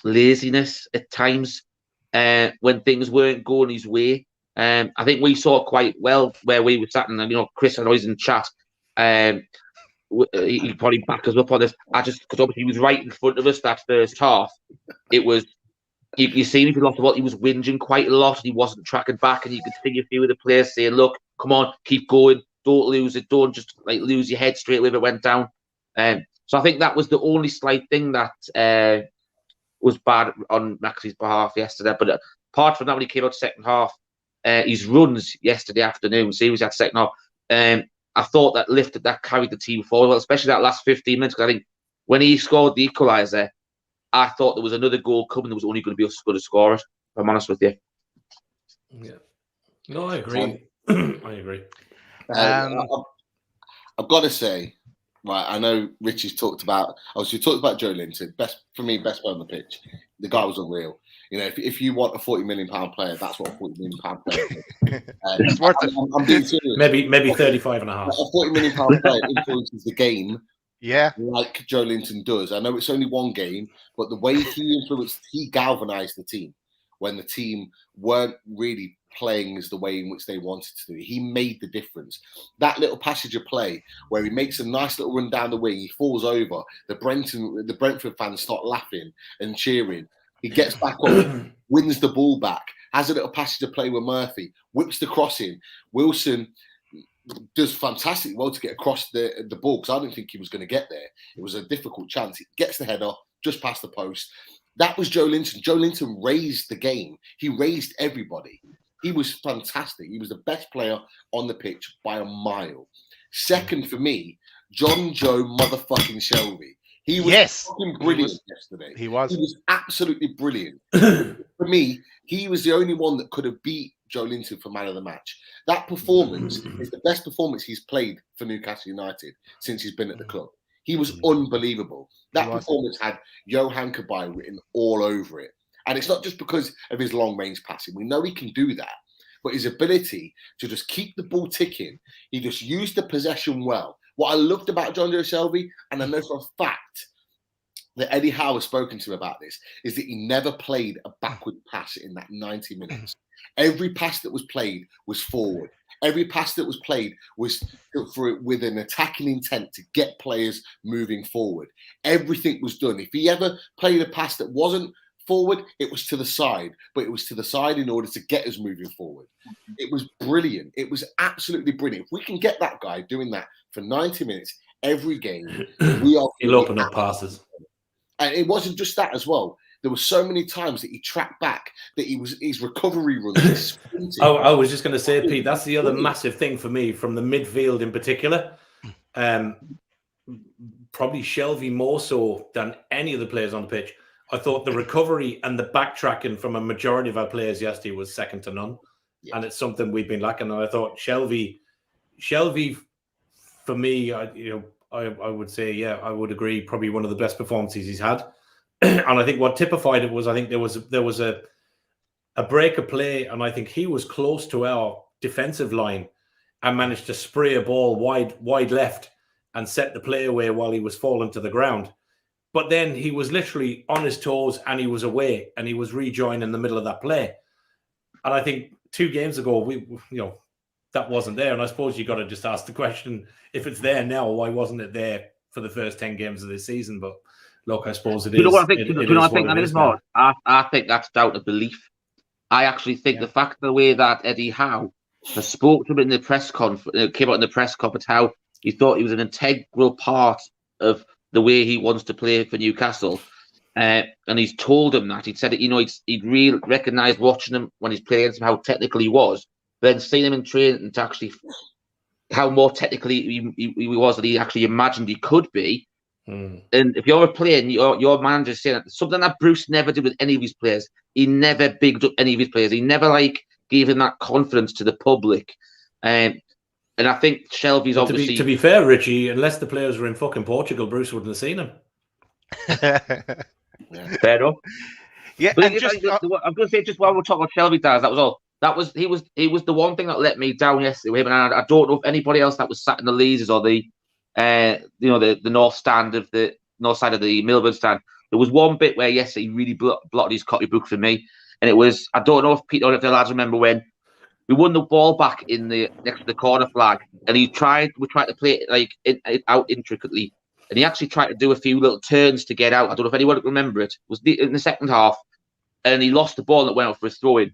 Speaker 4: laziness at times when things weren't going his way. I think we saw it quite well where we were sat, and Chris, I know he's in chat. He'd probably back us up on this. Because obviously he was right in front of us that first half. It was. You see, if he lost the ball, he was whinging quite a lot, and he wasn't tracking back. And you could see a few of the players saying, "Look, come on, keep going, don't lose it, don't just lose your head straight away if it went down." So I think that was the only slight thing that was bad on Maxi's behalf yesterday. But apart from that, when he came out second half, his runs yesterday afternoon, seriously, that second half, I thought that carried the team forward, especially that last 15 minutes. Because I think when he scored the equaliser, I thought there was another goal coming. There was only going to be us going to score it, if I'm honest with you.
Speaker 3: Yeah. No, I agree. I agree.
Speaker 1: I've got to say, right, I know Richie's talked about Joe Linton. Best player on the pitch. The guy was unreal. If you want a £40 million player, that's what a £40 million player is.
Speaker 2: It's worth it.
Speaker 1: I'm being serious.
Speaker 3: Maybe 35 and a half.
Speaker 1: A £40 million player influences the game.
Speaker 2: Yeah,
Speaker 1: like Joe Linton does. I know it's only one game, but the way he galvanized the team when the team weren't really playing as the way in which they wanted to do. He made the difference. That little passage of play where he makes a nice little run down the wing, he falls over, the Brentford fans start laughing and cheering. He gets back up, wins the ball back, has a little passage of play with Murphy, whips the cross in. Wilson does fantastic well to get across the ball, because I didn't think he was going to get there. It was a difficult chance. He gets the header just past the post. That was Joe Linton. Joe Linton raised the game. He raised everybody. He was fantastic. He was the best player on the pitch by a mile. Second for me, John Joe motherfucking Shelby. He was fucking brilliant yesterday.
Speaker 2: He was.
Speaker 1: He was absolutely brilliant. For me, he was the only one that could have beat Joe Linton for man of the match. That performance is the best performance he's played for Newcastle United since he's been at the club. He was unbelievable. That performance had Johan Cabaye written all over it. And it's not just because of his long-range passing. We know he can do that. But his ability to just keep the ball ticking, he just used the possession well. What I loved about John Joe Shelvey, and I know for a fact that Eddie Howe has spoken to him about this, is that he never played a backward pass in that 90 minutes. Every pass that was played was forward. Every pass that was played was with an attacking intent to get players moving forward. Everything was done. If he ever played a pass that wasn't forward, it was to the side, but it was to the side in order to get us moving forward. It was brilliant. It was absolutely brilliant. If we can get that guy doing that for 90 minutes every game, we are.
Speaker 3: He'll open up passes.
Speaker 1: And it wasn't just that as well. There were so many times that he tracked back, that his recovery runs.
Speaker 3: I was just going to say, Pete, that's the other massive thing for me from the midfield in particular. Probably Shelvey more so than any of the players on the pitch. I thought the recovery and the backtracking from a majority of our players yesterday was second to none. Yeah. And it's something we've been lacking. And I thought Shelvey for me, I would say, yeah, I would agree, probably one of the best performances he's had. And I think what typified it was, I think there was a break of play, and I think he was close to our defensive line and managed to spray a ball wide left and set the play away while he was falling to the ground. But then he was literally on his toes and he was away and he was rejoined in the middle of that play. And I think 2 games ago, that wasn't there. And I suppose you got to just ask the question, if it's there now, why wasn't it there for the first 10 games of this season? But look, I suppose it is.
Speaker 4: You know what I think? I think that is more. I think that's down to belief. I actually think the fact of the way that Eddie Howe has spoke to him in the press conference, came out in the press conference, how he thought he was an integral part of the way he wants to play for Newcastle. And he's told him that. He'd said that, he'd really recognised watching him when he's playing against him how technical he was. Then seeing him in training to actually how more technically he was than he actually imagined he could be. And if you're a player and your manager's saying that, something that Bruce never did with any of his players, he never bigged up any of his players. He never gave him that confidence to the public. And I think Shelvey's obviously...
Speaker 3: To be fair, Richie, unless the players were in fucking Portugal, Bruce wouldn't have seen him.
Speaker 4: Fair enough.
Speaker 2: Yeah,
Speaker 4: but I'm going to say, just while we're talking about Shelvey, that was all. He was the one thing that let me down yesterday with him, and I don't know if anybody else that was sat in the leaders or the north stand of the north side of the Millburn stand. There was one bit where yesterday he really blotted his copybook for me, and it was, I don't know if Pete or if the lads remember when we won the ball back in the next to the corner flag, and we tried to play it out intricately, and he actually tried to do a few little turns to get out. I don't know if anyone can remember it. It was in the second half, and he lost the ball and it went out for a throw in.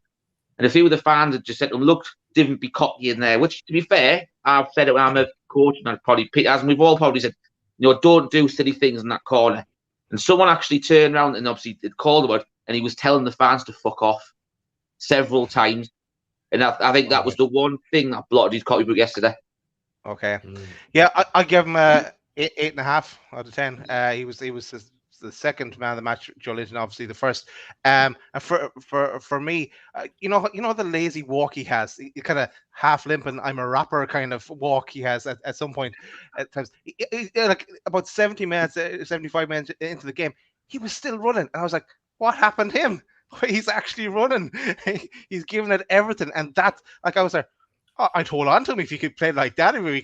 Speaker 4: And a few of the fans had just said to him, look, didn't be cocky in there, which, to be fair, I've said it when I'm a coach, and I've probably, as we've all probably said, don't do silly things in that corner. And someone actually turned around and obviously it called about it, and he was telling the fans to fuck off several times. And I think that was the one thing that blotted his copybook yesterday.
Speaker 2: Okay. Yeah, I give him 8.5 out of 10. He was the second man of the match, Joe Linton, obviously the first. And for me, you know the lazy walk he has, he kind of half limping, I'm a rapper kind of walk he has at some point at times. Like about 75 minutes into the game, he was still running, and I was like, what happened to him? He's actually running. He's giving it everything, and that, like, I was like, I'd hold on to him if he could play like that. We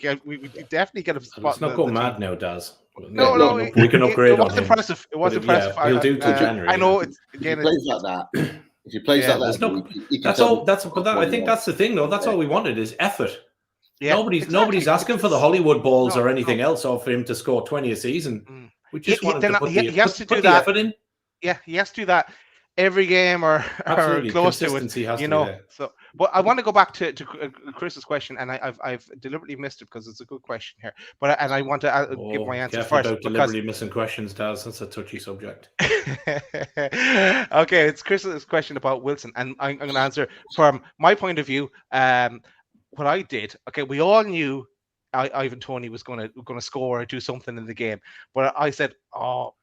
Speaker 2: definitely get him.
Speaker 3: Let's not go mad now, Daz.
Speaker 2: No,
Speaker 3: we can upgrade on him.
Speaker 2: Impressive. It was impressive.
Speaker 3: Yeah, he'll do till January.
Speaker 2: I know it's
Speaker 1: again. If he plays like that, if he plays like that,
Speaker 3: that's all. I think that's the thing, though. That's all we wanted is effort. Yeah, nobody's asking for the Hollywood balls or anything else, or for him to score 20 a season. We just wanted to put the effort in.
Speaker 2: Yeah, he has to do that every game or close to it. So, but I want to go back to Chris's question, and I've deliberately missed it because it's a good question here. But I want to give my answer first.
Speaker 3: About deliberately missing questions, Daz. That's a touchy subject.
Speaker 2: Okay, it's Chris's question about Wilson, and I'm going to answer from my point of view. What I did, okay, we all knew Ivan Toney was going to score or do something in the game, but I said,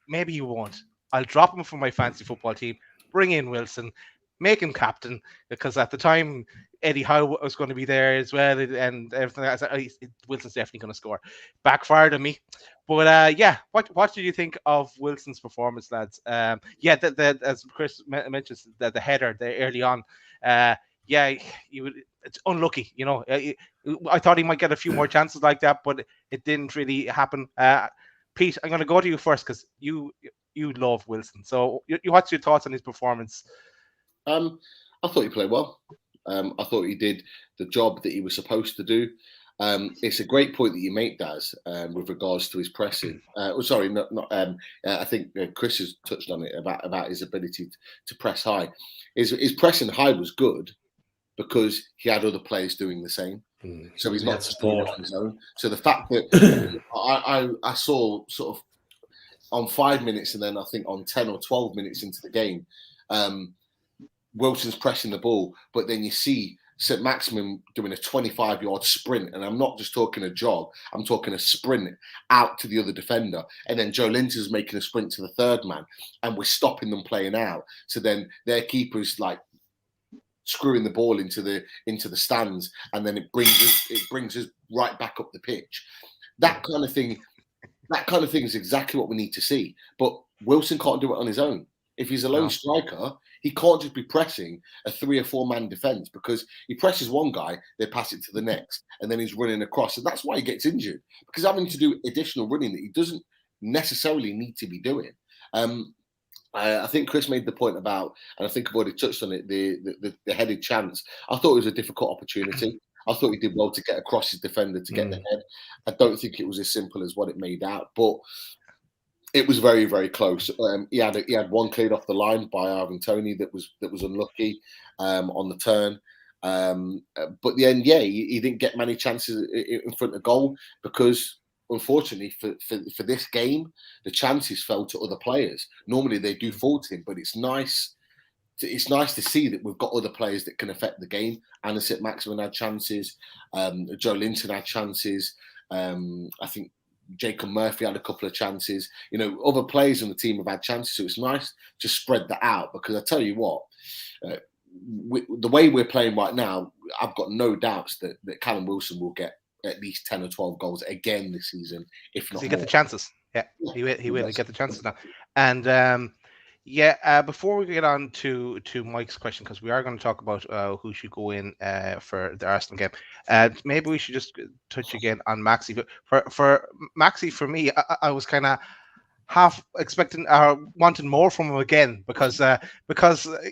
Speaker 2: maybe he won't. I'll drop him from my fantasy football team, bring in Wilson, make him captain, because at the time Eddie Howe was going to be there as well, and everything. I said, oh, Wilson's definitely going to score. Backfired on me. But yeah, what did you think of Wilson's performance, lads? Yeah, as Chris mentions, the header there early on. Yeah, it's unlucky. You know, I thought he might get a few more chances like that, but it didn't really happen. Pete, I'm going to go to you first because you love Wilson. So, what's your thoughts on his performance?
Speaker 1: I thought he played well. I thought he did the job that he was supposed to do. It's a great point that you make, Daz, with regards to his pressing. I think Chris has touched on it about his ability to press high. His pressing high was good because he had other players doing the same. So he's not just doing it on his own. So the fact that I saw sort of on 5 minutes and then I think on 10 or 12 minutes into the game, Wilson's pressing the ball, but then you see St. Maximin doing a 25-yard sprint, and I'm not just talking a jog, I'm talking a sprint out to the other defender, and then Joe Linton's making a sprint to the third man, and we're stopping them playing out. So then their keeper's like screwing the ball into the stands, and then it brings us right back up the pitch. That kind of thing is exactly what we need to see. But Wilson can't do it on his own. If he's a lone striker, he can't just be pressing a 3 or 4 man defense, because he presses one guy, they pass it to the next, and then he's running across. And that's why he gets injured, because having to do additional running that he doesn't necessarily need to be doing. I think Chris made the point about, and I think I've already touched on it, the headed chance. I thought it was a difficult opportunity. I thought he did well to get across his defender to get the head. I don't think it was as simple as what it made out, but it was very, very close. He had one cleared off the line by Ivan Toney that was unlucky on the turn. But the end, he didn't get many chances in front of goal, because unfortunately for this game, the chances fell to other players. Normally they do fall to him, but it's nice to see that we've got other players that can affect the game. Anna St. Maximin had chances. Joe Linton had chances. I think Jacob Murphy had a couple of chances. You know, other players in the team have had chances, so it's nice to spread that out, because I tell you what, the way we're playing right now, I've got no doubts that Callum Wilson will get at least 10 or 12 goals again this season, if not more.
Speaker 2: He get the chances. Yeah, he will get the chances now. And before we get on to Mike's question, because we are going to talk about who should go in for the Arsenal game, maybe we should just touch again on Maxi. But for Maxi, for me, I was kind of half expecting, wanting more from him again, because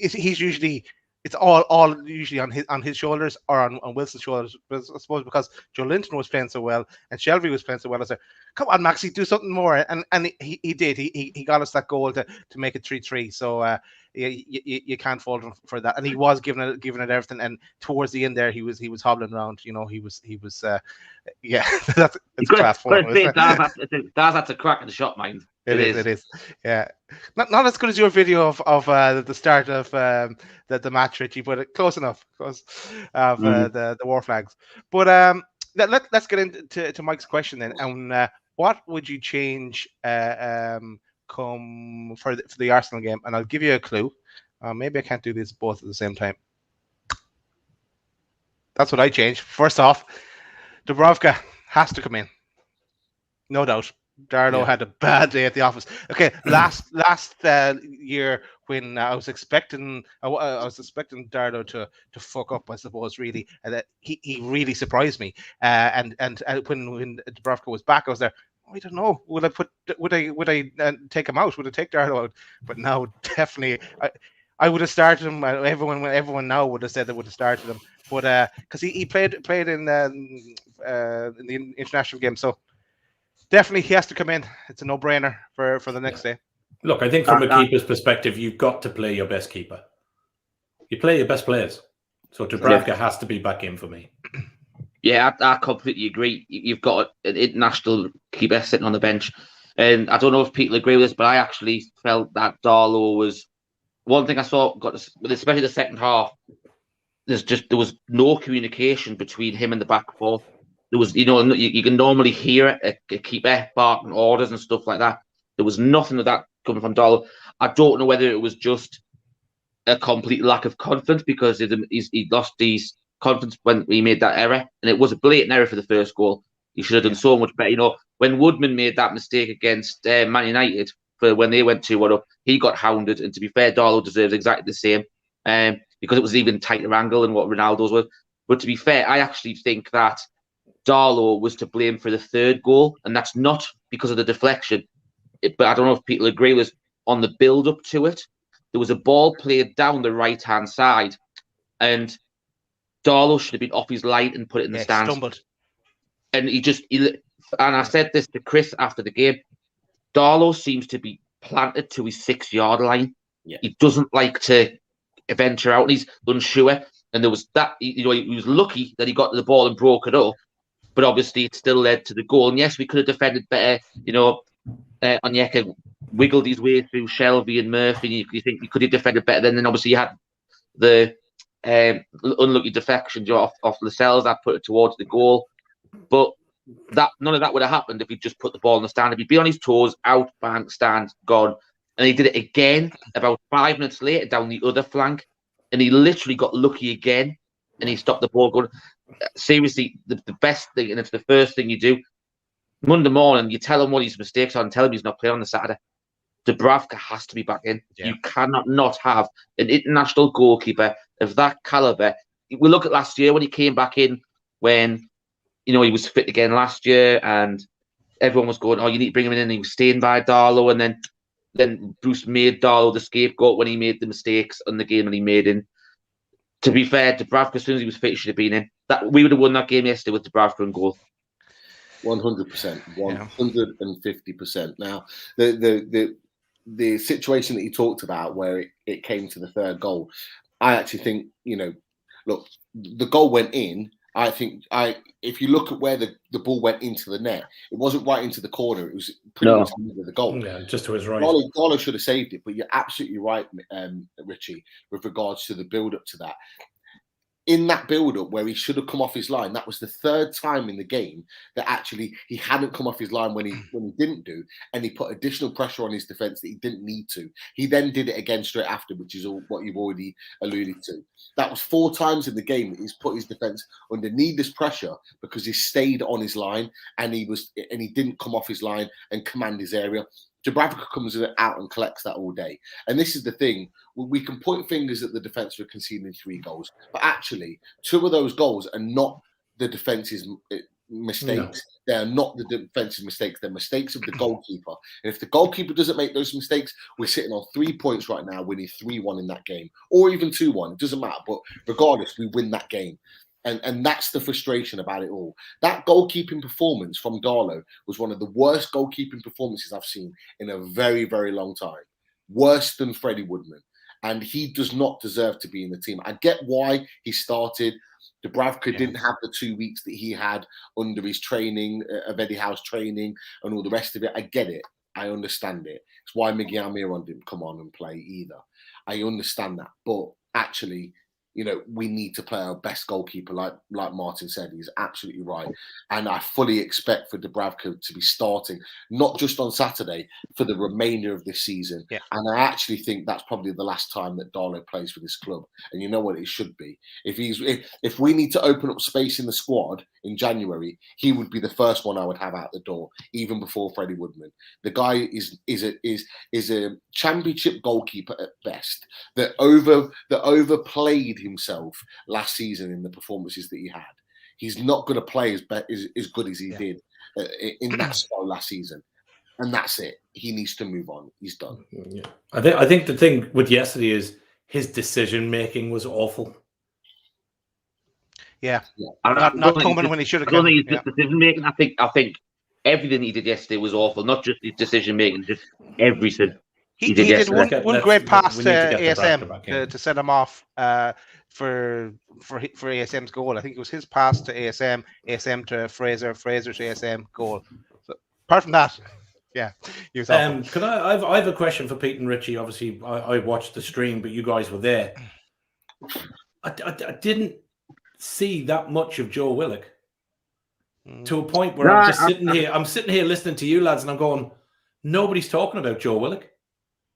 Speaker 2: he's usually, it's all usually on his shoulders or on Wilson's shoulders. But I suppose because Joe Linton was playing so well and Shelby was playing so well, I said, "Come on, Maxi, do something more." And he did. He got us that goal to make it 3-3. So you can't fault him for that. And he was giving it everything. And towards the end there, he was hobbling around. You know, he was that's class for him.
Speaker 4: Daz had to crack in the shot, mind.
Speaker 2: It is. Yeah, not as good as your video of the start of the match, Richie, but close enough. Close of the war flags. But let's get into Mike's question then. And what would you change come for the Arsenal game? And I'll give you a clue. Maybe I can't do these both at the same time. That's what I changed. First off, Dubravka has to come in, no doubt. Darlow had a bad day at the office. Okay, last year when I was expecting Darlow to fuck up, I suppose, really, and that he really surprised me. And when Dubravka was back, I was there. I don't know. Would I take him out? Would I take Darlow out? But now, definitely, I would have started him. Everyone now would have said they would have started him. But because he played in the international game, so. Definitely, he has to come in. It's a no-brainer for the next day.
Speaker 3: Look, I think from a keeper's perspective, you've got to play your best keeper. You play your best players. So Dubravka has to be back in for me.
Speaker 4: Yeah, I completely agree. You've got an international keeper sitting on the bench. And I don't know if people agree with this, but I actually felt that Darlow was... One thing I saw, especially the second half, there was no communication between him and the back four. There was, you can normally hear a keeper barking orders and stuff like that. There was nothing of that coming from Darlow. I don't know whether it was just a complete lack of confidence because he lost his confidence when he made that error, and it was a blatant error for the first goal. He should have done so much better. You know, when Woodman made that mistake against Man United for when they went 2-1 up, he got hounded, and to be fair, Darlow deserves exactly the same, because it was even tighter angle than what Ronaldo's was. But to be fair, I actually think that Darlow was to blame for the third goal, and that's not because of the deflection. But I don't know if people agree with us on the build-up to it. There was a ball played down the right-hand side, and Darlow should have been off his line and put it in the stands.
Speaker 2: Stumbled.
Speaker 4: And and I said this to Chris after the game, Darlow seems to be planted to his 6-yard line.
Speaker 1: Yeah.
Speaker 4: He doesn't like to venture out, and he's unsure. And there was that, he was lucky that he got to the ball and broke it up, but obviously it still led to the goal. And yes, we could have defended better. Onyeka wiggled his way through Shelby and Murphy. You think you could have defended better. Then obviously you had the unlucky deflection off Lascelles that put it towards the goal. But none of that would have happened if he'd just put the ball in the stand. If he'd be on his toes, out, bang, stand, gone. And he did it again about 5 minutes later down the other flank. And he literally got lucky again. And he stopped the ball going. Seriously, the best thing, and it's the first thing you do, Monday morning, you tell him what his mistakes are and tell him he's not playing on the Saturday. Dubravka has to be back in. Yeah. You cannot not have an international goalkeeper of that calibre. We look at last year when he came back in, when he was fit again last year, and everyone was going, "Oh, you need to bring him in." And he was staying by Darlow, and then Bruce made Darlow the scapegoat when he made the mistakes in the game that he made in. To be fair, Dubravka, as soon as he was fit, he should have been in. That we would have won that game yesterday with Dubravka in goal.
Speaker 1: 100%, 150%. Now, the situation that you talked about where it came to the third goal, I actually think, look, the goal went in. I think if you look at where the ball went into the net, it wasn't right into the corner. It was pretty much into the goal.
Speaker 3: Yeah, just to his right.
Speaker 1: Darlow should have saved it, but you're absolutely right, Richie, with regards to the build-up to that. In that build-up where he should have come off his line, that was the third time in the game that actually he hadn't come off his line when he didn't do, and he put additional pressure on his defence that he didn't need to. He then did it again straight after, which is what you've already alluded to. That was 4 times in the game that he's put his defence under needless pressure because he stayed on his line and he didn't come off his line and command his area. Dubravka comes out and collects that all day. And this is the thing. We can point fingers at the defence for conceding 3 goals. But actually, 2 of those goals are not the defence's mistakes. No. They are not the defence's mistakes. They're mistakes of the goalkeeper. And if the goalkeeper doesn't make those mistakes, we're sitting on 3 points right now, winning 3-1 in that game. Or even 2-1. It doesn't matter. But regardless, we win that game. And that's the frustration about it all. That goalkeeping performance from Darlow was one of the worst goalkeeping performances I've seen in a very, very long time. Worse than Freddie Woodman. And he does not deserve to be in the team. I get why he started. Dubravka didn't have the 2 weeks that he had under his training, of Eddie Howe's training and all the rest of it. I get it. I understand it. It's why Miggy Almiron didn't come on and play either. I understand that. But actually, we need to play our best goalkeeper, like Martin said. He's absolutely right. And I fully expect for Dubravka to be starting, not just on Saturday, for the remainder of this season. Yeah. And I actually think that's probably the last time that Darlow plays for this club. And you know what it should be? If we need to open up space in the squad in January, he would be the first one I would have out the door, even before Freddie Woodman. The guy is a championship goalkeeper at best that overplayed himself last season in the performances that he had. He's not going to play as good as he did in that spell last season, and that's it. He needs to move on. He's done.
Speaker 3: Yeah. I think the thing with yesterday is his decision making was awful.
Speaker 2: Yeah. Not coming when he should have come.
Speaker 4: I don't think his decision making. I think everything he did yesterday was awful. Not just his decision making, just everything. He did
Speaker 2: one great pass to ASM to set him off for ASM's goal. I think it was his pass to ASM to Fraser to ASM goal. So apart from that, he was awful.
Speaker 3: I have a question for Pete and Richie. Obviously, I watched the stream, but you guys were there. I didn't see that much of Joe Willock to a point where I'm sitting here listening to you lads, and I'm going, nobody's talking about Joe Willock.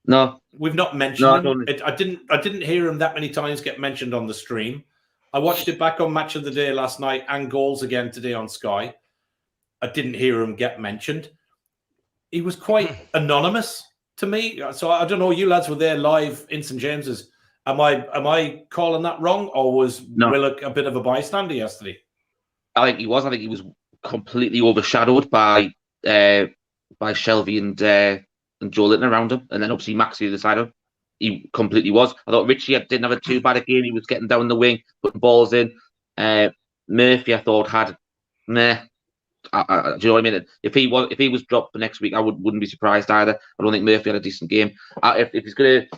Speaker 4: No,
Speaker 3: We've not mentioned
Speaker 4: No, I
Speaker 3: him.
Speaker 4: don't-
Speaker 3: I didn't hear him that many times get mentioned on the stream. I watched it back on Match of the Day last night and Goals again today on Sky. I didn't hear him get mentioned. He was quite anonymous to me. So I don't know. You lads were there live in St James's. Am I calling that wrong, or was
Speaker 4: No.
Speaker 3: Willock a bit of a bystander yesterday?
Speaker 4: I think he was. I think he was completely overshadowed by Shelby and Joe Linton around him, and then obviously Maxi the side of him. He completely was. I thought Richie didn't have a too bad a game. He was getting down the wing, putting balls in. Murphy, I thought, had meh. Do you know what I mean? If he was dropped for next week, I wouldn't be surprised either. I don't think Murphy had a decent game. If he's going to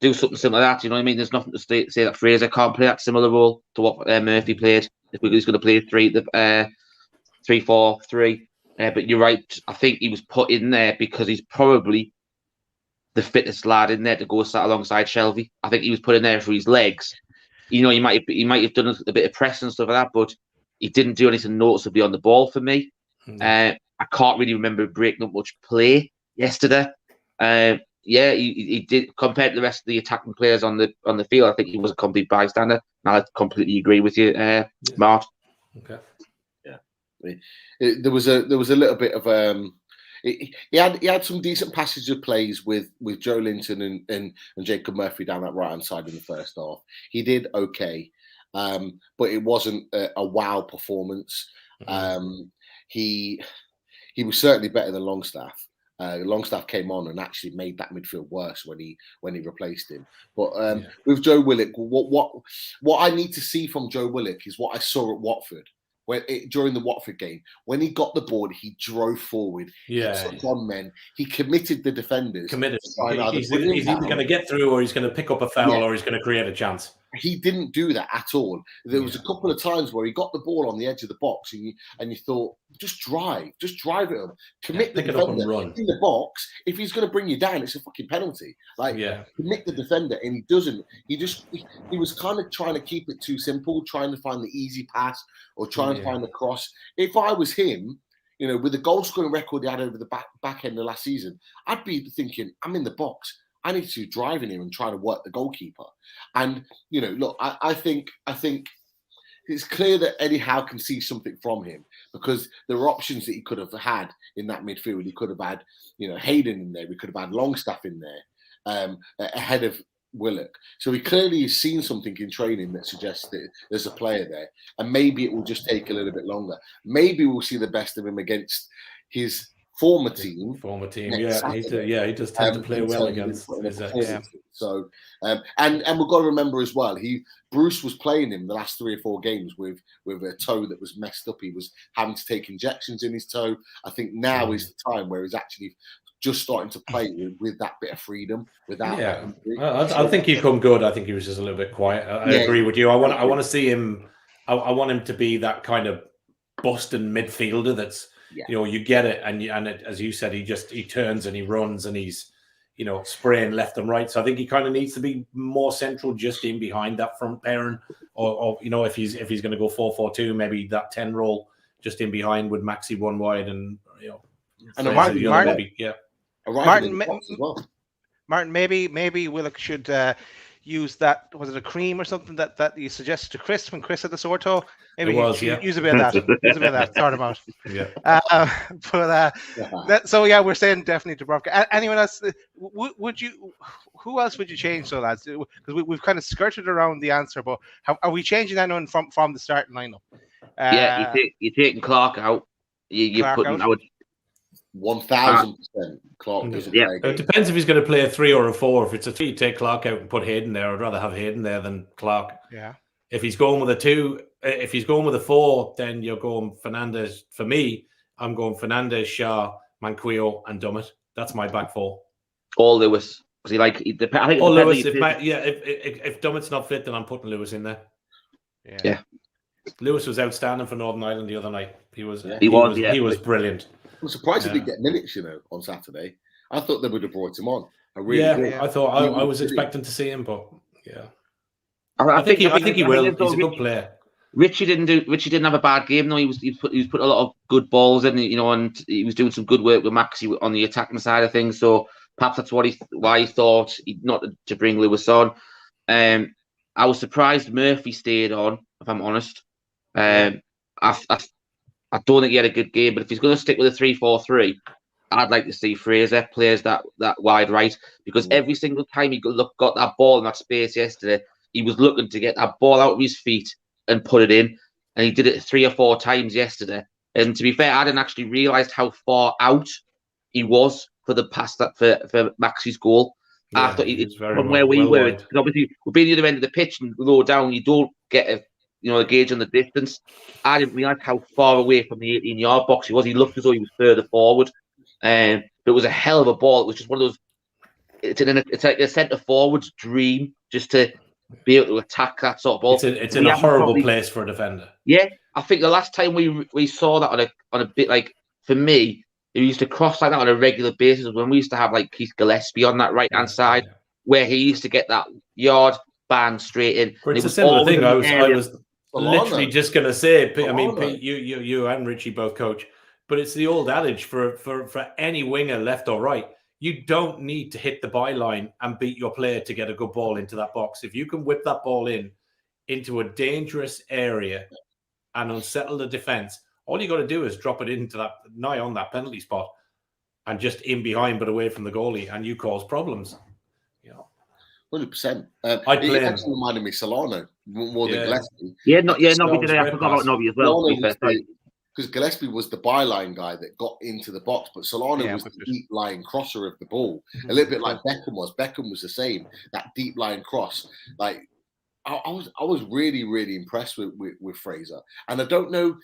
Speaker 4: do something similar to that, you know what I mean? There's nothing to say that Fraser can't play that similar role to what Murphy played. If he's going to play 3-4-3, but you're right. I think he was put in there because he's probably the fittest lad in there to go alongside Shelby. I think he was put in there for his legs. You know, he might have done a bit of press and stuff like that, but he didn't do anything noticeably on the ball for me. I can't really remember breaking up much play yesterday. He did compared to the rest of the attacking players on the field. I think he was a complete bystander. And I completely agree with you, Mart.
Speaker 3: Okay.
Speaker 1: Yeah, there was a little bit of he had some decent passages of plays with Joe Linton and Jacob Murphy down that right hand side in the first half. He did okay, but it wasn't a wow performance. He was certainly better than Longstaff. Longstaff came on and actually made that midfield worse when he replaced him. But with Joe Willock, what I need to see from Joe Willock is what I saw at Watford. During the Watford game, when he got the ball, he drove forward. He took on men. He committed the defenders.
Speaker 3: He's either going to get through, or he's going to pick up a foul, or he's going to create a chance.
Speaker 1: He didn't do that at all. There was a couple of times where he got the ball on the edge of the box, and you thought, just drive it up, commit the defender in the box. If he's going to bring you down, it's a fucking penalty. Commit the defender, and he doesn't. He was kind of trying to keep it too simple, trying to find the easy pass or trying to find the cross. If I was him, you know, with the goal scoring record he had over the back end of last season, I'd be thinking, I'm in the box. I need to drive in here and try to work the goalkeeper. And, you know, look, I think it's clear that Eddie Howe can see something from him, because there were options that he could have had in that midfield. He could have had, you know, Hayden in there. We could have had Longstaff in there ahead of Willock. So he clearly has seen something in training that suggests that there's a player there. And maybe it will just take a little bit longer. Maybe we'll see the best of him against his former team. He does tend to play well against. So, and we've got to remember as well, Bruce was playing him the last 3 or 4 games with a toe that was messed up. He was having to take injections in his toe. I think now is the time where he's actually just starting to play with that bit of freedom without.
Speaker 3: I think he'd come good. I think he was just a little bit quiet. I agree with you. I want to see him. I want him to be that kind of busting midfielder that's. You know, you get it, and as you said, he turns and he runs and he's, you know, spraying left and right. So I think he kind of needs to be more central, just in behind that front pairing, or you know, if he's going to go 4-4-2, maybe that 10 role just in behind with Maxi one wide and, you know,
Speaker 2: and Martin, maybe Willock should use that. Was it a cream or something that you suggested to Chris when Chris had the sore toe? Maybe use a bit of that. Sort him out. We're saying definitely Dubravka. Anyone else? Who else would you change, so lads? Because we've kind of skirted around the answer, but are we changing anyone from the starting lineup?
Speaker 4: You're taking Clark out. You're putting out.
Speaker 1: 1000%. Clark doesn't play.
Speaker 3: It depends if he's going to play a 3 or a 4. If it's a 3, you take Clark out and put Hayden there. I'd rather have Hayden there than Clark.
Speaker 2: Yeah.
Speaker 3: If he's going with a 2, if he's going with a 4, then you're going Fernandez. For me, I'm going Fernandez, Shaw, Manquillo, and Dummett. That's my back 4.
Speaker 4: All Lewis. I think
Speaker 3: Lewis. If Dummett's not fit, then I'm putting Lewis in there.
Speaker 4: Yeah.
Speaker 3: Lewis was outstanding for Northern Ireland the other night. He was brilliant.
Speaker 1: I'm surprised he didn't get minutes, you know, on Saturday. I thought they would have brought him on. I was
Speaker 3: expecting to see him, but
Speaker 4: I think he
Speaker 3: will. He's a good player.
Speaker 4: Richie didn't have a bad game though. He was put a lot of good balls in, you know, and he was doing some good work with Maxi on the attacking side of things. So Perhaps that's why he thought not to bring Lewis on. I was surprised Murphy stayed on, if I'm honest. I don't think he had a good game, but if he's going to stick with a 3-4-3, I'd like to see Fraser plays that wide right, because every single time he got that ball in that space yesterday, he was looking to get that ball out of his feet and put it in, and he did it 3 or 4 times yesterday. And to be fair, I didn't actually realise how far out he was for the pass for Max's goal.
Speaker 3: Yeah,
Speaker 4: I thought
Speaker 3: he was very
Speaker 4: from where we were,
Speaker 3: wide.
Speaker 4: because obviously we're being the other end of the pitch and low down, you don't get a gauge on the distance. I didn't realise how far away from the 18-yard box he was. He looked as though he was further forward. But it was a hell of a ball. It was just one of those. It's like a centre forward's dream, just to be able to attack that sort of ball.
Speaker 3: It's in a horrible place for a defender.
Speaker 4: Yeah, I think the last time we saw that on a bit, like, for me, he used to cross like that on a regular basis when we used to have like Keith Gillespie on that right hand side, where he used to get that yard bang straight in.
Speaker 3: But it's a similar thing. I was literally just going to say. I mean, Pete, you and Richie both coach, but it's the old adage for any winger, left or right. You don't need to hit the byline and beat your player to get a good ball into that box. If you can whip that ball into a dangerous area and unsettle the defense, all you got to do is drop it into that nigh on that penalty spot and just in behind but away from the goalie, and you cause problems.
Speaker 1: 100%.
Speaker 3: I'd play him.
Speaker 1: Actually reminded me Solano more than Gillespie.
Speaker 4: Nobby did. I forgot about Nobby as well.
Speaker 1: Because Gillespie was the byline guy that got into the box, but Solano was the deep line crosser of the ball. A little bit like Beckham was. Beckham was the same. That deep line cross. Like, I was really, really impressed with Fraser. And I don't know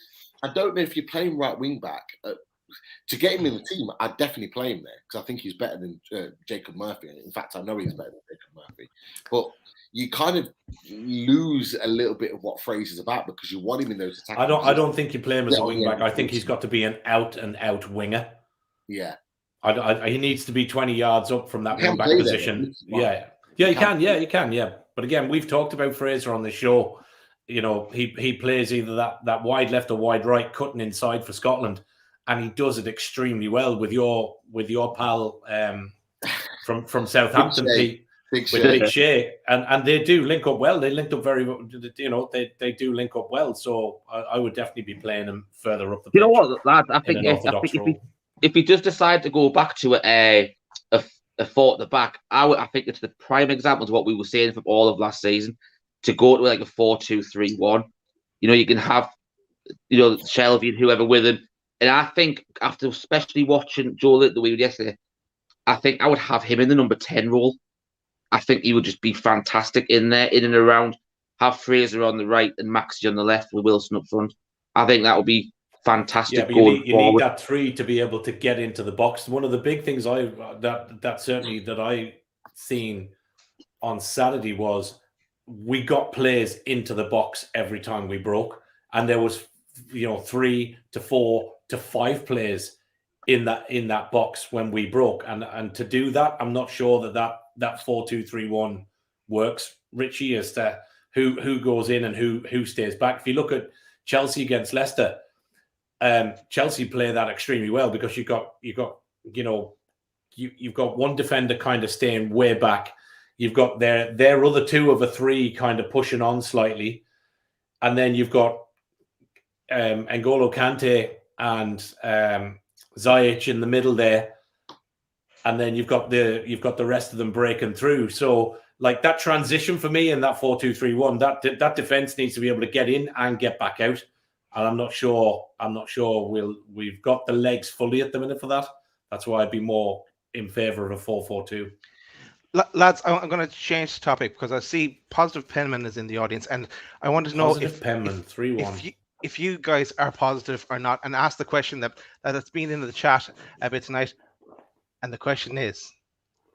Speaker 1: if you're playing right wing back. To get him in the team, I'd definitely play him there because I think he's better than Jacob Murphy. In fact, I know he's better than Jacob Murphy. But you kind of lose a little bit of what Fraser's about because you want him in those attacks.
Speaker 3: I don't think you play him as a wing back. I think he's got to be an out and out winger.
Speaker 1: Yeah.
Speaker 3: He needs to be 20 yards up from that wing back position. Yeah, you can. Yeah. But again, we've talked about Fraser on the show. You know, he plays either that wide left or wide right, cutting inside for Scotland, and he does it extremely well with your pal from Southampton, Pete, with Big Shea, and they do link up well. They linked up very, they do link up well. So I would definitely be playing him further up the pitch.
Speaker 4: You know what, lad? I think if he does decide to go back to a 4 at the back, I think it's the prime example of what we were saying from all of last season. To go to like a 4-2-3-1, you can have, Shelby and whoever with him. And I think after especially watching Joe the way yesterday, I think I would have him in the number 10 role. I think he would just be fantastic in there, in and around. Have Fraser on the right and Maxi on the left with Wilson up front. I think that would be fantastic.
Speaker 3: Yeah, but you need that 3 to be able to get into the box. One of the big things that I seen on Saturday was we got players into the box every time we broke, and there was 3 to 4 to 5 players in that box when we broke, and to do that, I'm not sure that 4-2-3-1 works, Richie, as to who goes in and who stays back. If you look at Chelsea against Leicester, Chelsea play that extremely well because you've got one defender kind of staying way back. You've got their other 2 of a 3 kind of pushing on slightly, and then you've got N'Golo Kante and Ziyech in the middle there, and then you've got the rest of them breaking through. So like that transition for me in that 4-2-3-1, that defense needs to be able to get in and get back out. And I'm not sure we've got the legs fully at the minute for that. That's why I'd be more in favour of a 4-4-2.
Speaker 2: Lads, I'm going to change the topic because I see Positive Penman is in the audience, and I want to know if Penman 3-1. If you guys are positive or not, and ask the question that's been in the chat a bit tonight. And the question is,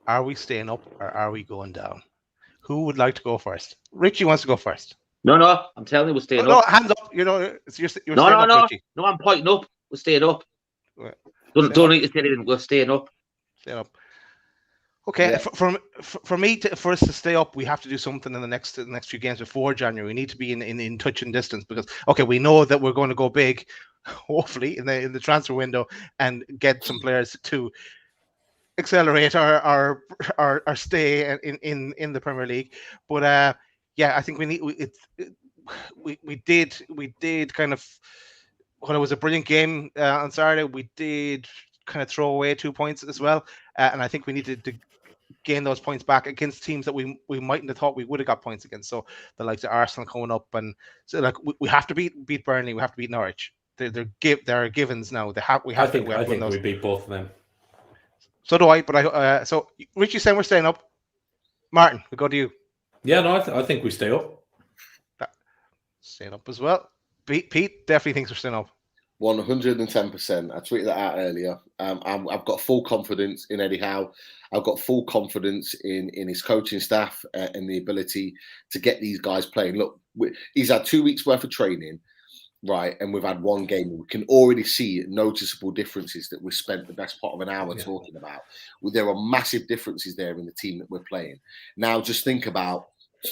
Speaker 2: are we staying up or are we going down? Who would like to go first? Richie wants to go first.
Speaker 4: No, I'm telling you, we're staying up.
Speaker 2: No, hands up. You're staying up, Richie.
Speaker 4: No, I'm pointing up. We're staying up. Don't need to say anything. We're staying up.
Speaker 2: Staying up. Okay, yeah. For me, for us to stay up, we have to do something in the next few games before January. We need to be in touch and distance because we know that we're going to go big, hopefully in the transfer window and get some players to accelerate our stay in the Premier League. But yeah, I think we did kind of, when it was a brilliant game on Saturday, we did kind of throw away 2 points as well, and I think we needed to gain those points back against teams that we mightn't have thought we would have got points against. So the likes of Arsenal coming up, and so like we have to beat Burnley, we have to beat Norwich. They're givens now.
Speaker 3: I think we beat both of them.
Speaker 2: So do I. But so Richie saying we're staying up. Martin, we go to you.
Speaker 3: Yeah, no, I think we stay up.
Speaker 2: Staying up as well. Pete definitely thinks we're staying up.
Speaker 1: 110%. I tweeted that out earlier. I've got full confidence in Eddie Howe. I've got full confidence in his coaching staff and the ability to get these guys playing. Look, he's had 2 weeks worth of training, right? And we've had one game. We can already see noticeable differences that we spent the best part of an hour talking about. There are massive differences there in the team that we're playing. Now, just think about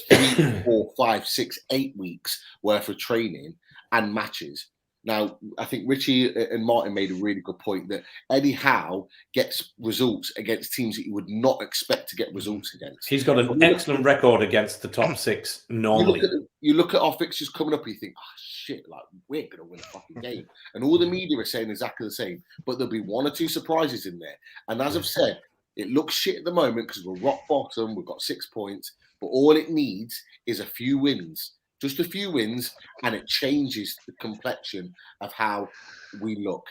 Speaker 1: 3, 4, 5, 6, 8 weeks worth of training and matches. Now, I think Richie and Martin made a really good point that Eddie Howe gets results against teams that you would not expect to get results against.
Speaker 3: He's got an excellent record against the top 6 normally.
Speaker 1: You look at our fixtures coming up and you think, oh, shit, like, we're going to win a fucking game. And all the media are saying exactly the same. But there'll be 1 or 2 surprises in there. And as I've said, it looks shit at the moment because we're rock bottom. We've got 6 points. But all it needs is a few wins. Just a few wins, and it changes the complexion of how we look.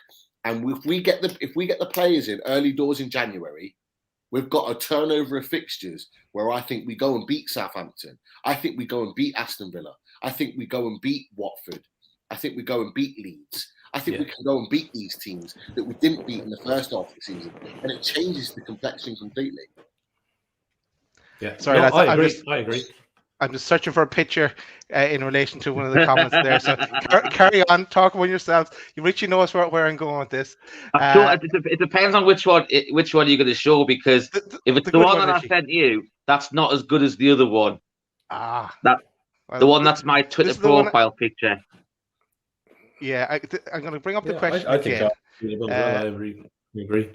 Speaker 1: And if we get the players in early doors in January, we've got a turnover of fixtures where I think we go and beat Southampton. I think we go and beat Aston Villa. I think we go and beat Watford. I think we go and beat Leeds. I think we can go and beat these teams that we didn't beat in the first half of the season, and it changes the complexion completely.
Speaker 3: Yeah,
Speaker 2: sorry,
Speaker 3: no, I agree.
Speaker 2: I'm just searching for a picture in relation to one of the comments there. So carry on, talk among yourselves. Richie knows where I'm going with this.
Speaker 4: It depends on which one you're going to show, because if it's the one that I sent you, that's not as good as the other one. The one that's my Twitter profile picture.
Speaker 2: Yeah, I'm going to bring up the question
Speaker 3: I
Speaker 2: again.
Speaker 3: I agree.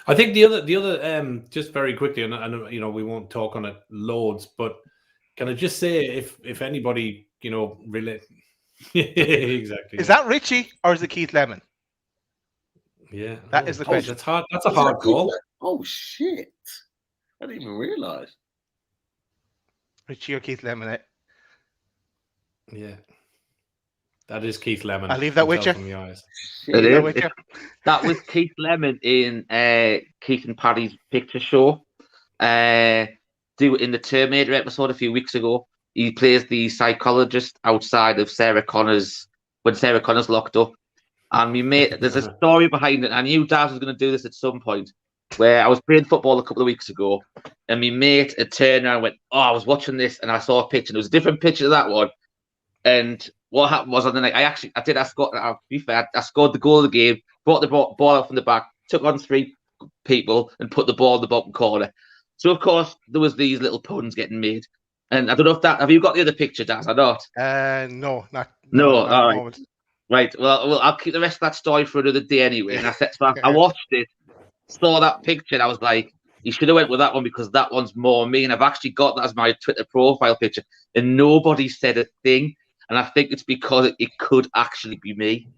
Speaker 3: I think the other just very quickly, and you know, we won't talk on it loads, but can I just say, if anybody, you know, really exactly,
Speaker 2: is that Richie or is it Keith Lemon?
Speaker 3: Yeah,
Speaker 2: that is the question.
Speaker 3: That's hard. That's a hard call.
Speaker 1: Oh shit! I didn't even realise.
Speaker 2: Richie or Keith Lemon?
Speaker 3: Yeah, that is Keith Lemon.
Speaker 2: I'll leave that with you.
Speaker 4: That was Keith Lemon in Keith and Paddy's picture show. In the Terminator episode a few weeks ago, he plays the psychologist outside of Sarah Connor's when Sarah Connor's locked up. And there's a story behind it. I knew Dad was going to do this at some point, where I was playing football a couple of weeks ago, and my mate had turned around and went, "Oh, I was watching this, and I saw a picture. And it was a different picture to that one." And what happened was on the night, I scored the goal of the game, brought the ball out from the back, took on 3 people, and put the ball in the bottom corner. So, of course, there was these little puns getting made. And I don't know if have you got the other picture, Daz, or not?
Speaker 2: No, not
Speaker 4: all right. Moment. Right, well, I'll keep the rest of that story for another day anyway. And I watched it, saw that picture, and I was like, you should have went with that one because that one's more me. And I've actually got that as my Twitter profile picture. And nobody said a thing. And I think it's because it could actually be me.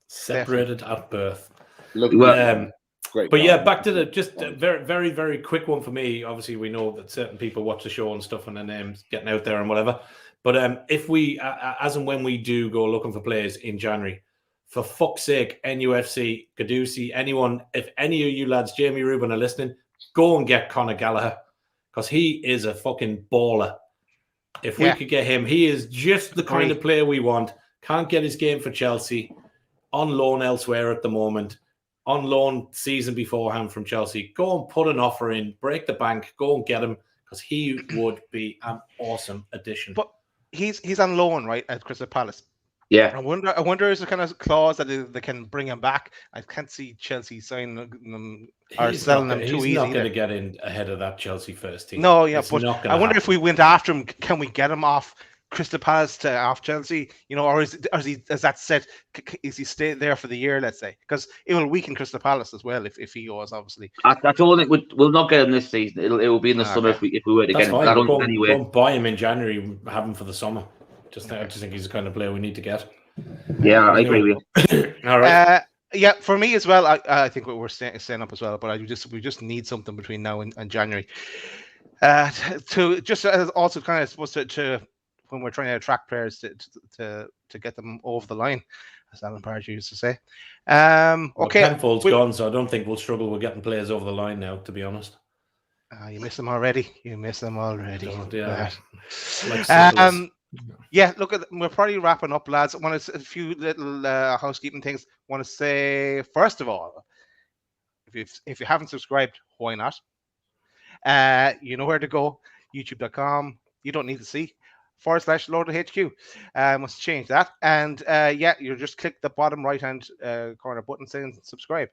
Speaker 3: Separated at birth.
Speaker 1: Great.
Speaker 3: But yeah, back to the just a very, very, very quick one for me. Obviously, we know that certain people watch the show and stuff and then getting out there and whatever. But if we, as and when we do go looking for players in January, for fuck's sake, NUFC, Caducey, anyone, if any of you lads, Jamie Rubin, are listening, go and get Conor Gallagher because he is a fucking baller. If we could get him, he is just the kind of player we want. Can't get his game for Chelsea, on loan elsewhere at the moment. On loan season beforehand from Chelsea. Go and put an offer in, break the bank, go and get him because he would be an awesome addition.
Speaker 2: But he's on loan, right, at Crystal Palace.
Speaker 4: Yeah.
Speaker 2: I wonder is there kind of clause that they can bring him back? I can't see Chelsea signing them or selling them too easy.
Speaker 3: He's not going to get in ahead of that Chelsea first team.
Speaker 2: No, yeah, but I wonder if we went after him, can we get him off Crystal Palace to off Chelsea, or is that set? Is he stay there for the year? Let's say, because it will weaken Crystal Palace as well if he goes. Obviously,
Speaker 4: I don't think we'll not get him this season. It will be in the summer if we were to
Speaker 3: That's
Speaker 4: get him.
Speaker 3: fine.
Speaker 4: I don't think anyway.
Speaker 3: Don't buy him in January. Have him for the summer. I just think he's the kind of player we need to get.
Speaker 4: Yeah, I agree with
Speaker 3: you. All right.
Speaker 2: Yeah, for me as well. I think we're staying up as well, but we just need something between now and January. To just also kind of supposed to when we're trying to attract players to get them over the line, as Alan Pardew used to say. Okay,
Speaker 3: Penfold's gone, so I don't think we'll struggle with getting players over the line now. To be honest,
Speaker 2: you miss them already. Yeah, look, we're probably wrapping up, lads. I want a few little housekeeping things. I want to say, first of all, if you haven't subscribed, why not? You know where to go. YouTube.com. You don't need to see /LoadedHQ. Must change that. And you just click the bottom right hand corner button saying subscribe.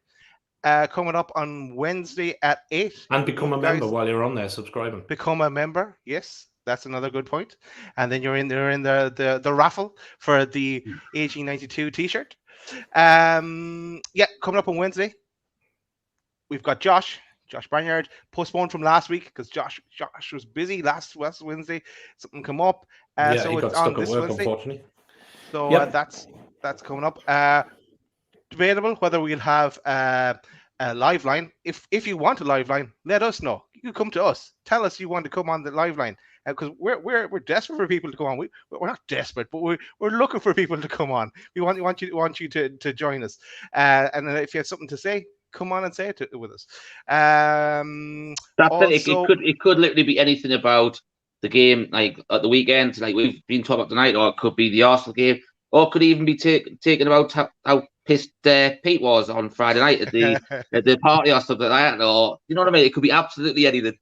Speaker 2: Coming up on Wednesday at 8.
Speaker 3: And become a member while you're on there, subscribing.
Speaker 2: Become a member, yes. That's another good point. And then you're in the raffle for the AG92 t-shirt. Coming up on Wednesday, we've got Josh Barnyard, postponed from last week because Josh was busy last Wednesday. Something come up. So
Speaker 3: he got
Speaker 2: it's
Speaker 3: stuck
Speaker 2: on
Speaker 3: at
Speaker 2: this
Speaker 3: work,
Speaker 2: Wednesday.
Speaker 3: unfortunately.
Speaker 2: So that's coming up. Debatable whether we'll have a live line. If you want a live line, let us know. You come to us. Tell us you want to come on the live line. Because we're desperate for people to come on. We're not desperate, but we're looking for people to come on. We want you to join us. And if you have something to say, come on and say it with us.
Speaker 4: It could literally be anything about the game, like at the weekend, like we've been talking about tonight, or it could be the Arsenal game, or it could even be taken about how pissed Pete was on Friday night at the party or something like that. Or you know what I mean? It could be absolutely anything.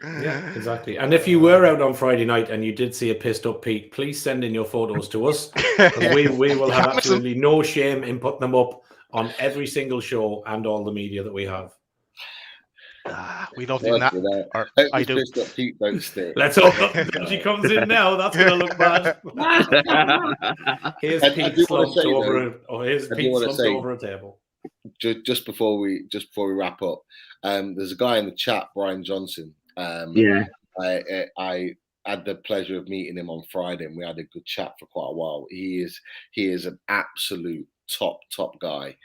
Speaker 3: Yeah, exactly. And if you were out on Friday night and you did see a pissed up Pete, please send in your photos to us. We will have absolutely no shame in putting them up on every single show and all the media that we have.
Speaker 2: We love doing that. I do.
Speaker 1: Pissed up Pete don't stay.
Speaker 3: Let's hope that she comes in now. That's going to look bad. Here's Pete slumped over a table.
Speaker 1: Just before we wrap up, there's a guy in the chat, Brian Johnson. I had the pleasure of meeting him on Friday, and we had a good chat for quite a while. He is an absolute top guy.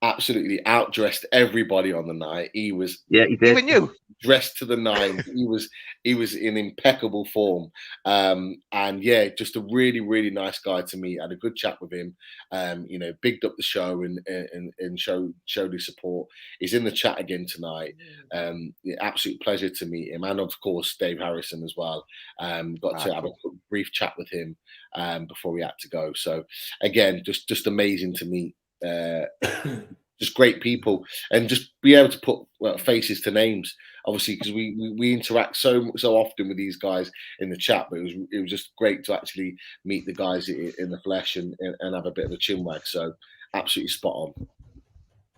Speaker 1: Absolutely outdressed everybody on the night. He did.
Speaker 2: Even you
Speaker 1: dressed to the nines. he was in impeccable form. And just a really, really nice guy to meet. Had a good chat with him. Bigged up the show and showed his support. He's in the chat again tonight. Absolute pleasure to meet him. And of course, Dave Harrison as well. Got to have a brief chat with him before we had to go. So again, just amazing to meet. Just great people, and just be able to put faces to names, obviously, because we interact so often with these guys in the chat, but it was just great to actually meet the guys in the flesh and have a bit of a chinwag. So absolutely spot on.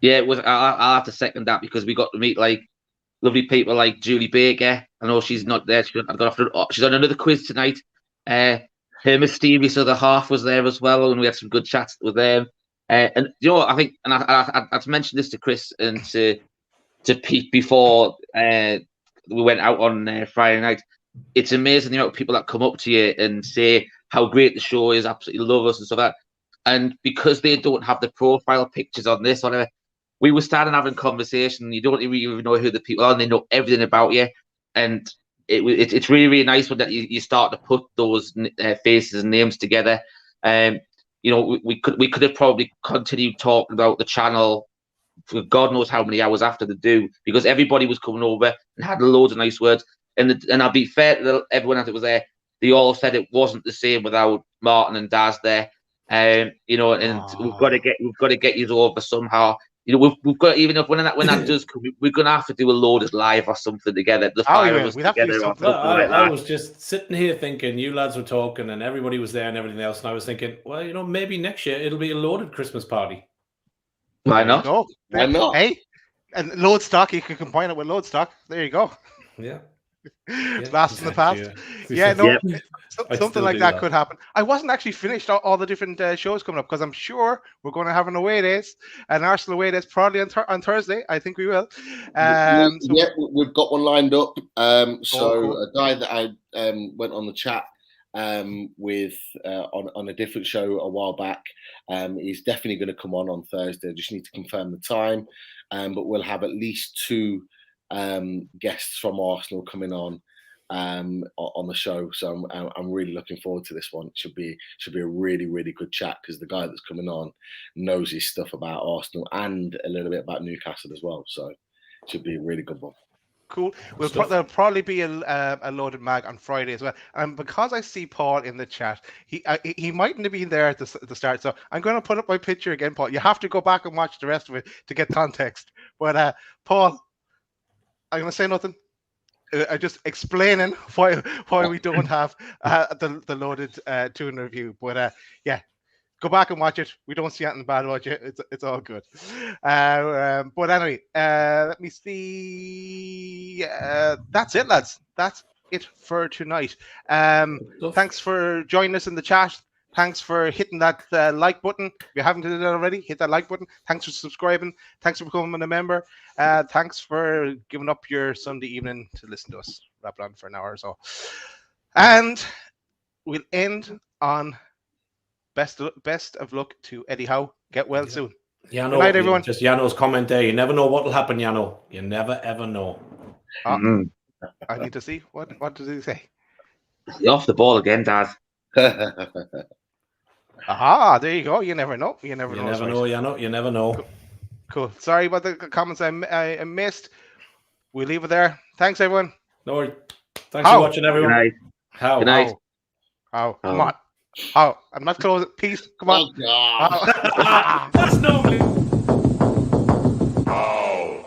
Speaker 4: Yeah, it was. I'll have to second that, because we got to meet like lovely people like Julie Baker. I know she's not there. She's on another quiz tonight. Her mysterious other half was there as well, and we had some good chats with them. And I think, and I mentioned this to Chris and to Pete before we went out on Friday night. It's amazing the amount of people that come up to you and say how great the show is, absolutely love us and stuff like that. And because they don't have the profile pictures on this, whatever, we were starting having conversation. You don't even know who the people are, and they know everything about you. And it's really, really nice when that you start to put those faces and names together. We could have probably continued talking about the channel for God knows how many hours after the do, because everybody was coming over and had loads of nice words. And I'll be fair to everyone that was there, they all said it wasn't the same without Martin and Daz there. And we've got to get you over somehow. We've got, even if when that does come, we're gonna have to do a Loaded live or something together. The five of us together.
Speaker 3: I was just sitting here thinking, you lads were talking, and everybody was there and everything else, and I was thinking, well, maybe next year it'll be a Loaded Christmas party.
Speaker 4: Why not?
Speaker 1: Why not?
Speaker 2: Hey, and load stock. You can combine it with load stock. There you go.
Speaker 3: Yeah.
Speaker 2: Blast in the past. Something like that could happen. I wasn't actually finished all the different shows coming up because I'm sure we're going to have an away days, an Arsenal away days probably on Thursday. I think we will.
Speaker 1: Yeah, we've got one lined up.
Speaker 2: Cool.
Speaker 1: A guy that I went on the chat with on a different show a while back, he's definitely going to come on Thursday. I just need to confirm the time, but we'll have at least 2 guests from Arsenal coming on the show. So I'm really looking forward to this one. It should be a really, really good chat because the guy that's coming on knows his stuff about Arsenal and a little bit about Newcastle as well. So it should be a really good one.
Speaker 2: Cool. There'll probably be a loaded mag on Friday as well. And because I see Paul in the chat, he mightn't have been there at the start. So I'm going to put up my picture again, Paul. You have to go back and watch the rest of it to get context. But Paul, I'm going to say nothing. I'm just explaining why we don't have the loaded tune review. But yeah, go back and watch it. We don't see anything bad about it. It's all good. But anyway, let me see. That's it, lads. That's it for tonight. Thanks for joining us in the chat. Thanks for hitting that like button. If you haven't done it already, hit that like button. Thanks for subscribing. Thanks for becoming a member. Thanks for giving up your Sunday evening to listen to us rap on for an hour or so. And we'll end on best of luck to Eddie Howe. Get well soon.
Speaker 3: Yano,
Speaker 2: good night, everyone.
Speaker 3: Just Yano's comment there. You never know what will happen, Yano. You never ever know.
Speaker 2: I need to see. What does he say?
Speaker 4: You're off the ball again, Dad.
Speaker 2: Aha, there you go. You never know. You never know,
Speaker 3: Yano. You never know.
Speaker 2: Cool. Sorry about the comments I missed. We'll leave it there. Thanks, everyone.
Speaker 3: No worries. Thanks for watching, everyone.
Speaker 4: Good night.
Speaker 3: How?
Speaker 4: Good night.
Speaker 2: How? Come on. How? I'm not closing. Peace. Come on.
Speaker 1: Oh, God.
Speaker 3: That's normally.
Speaker 5: Oh.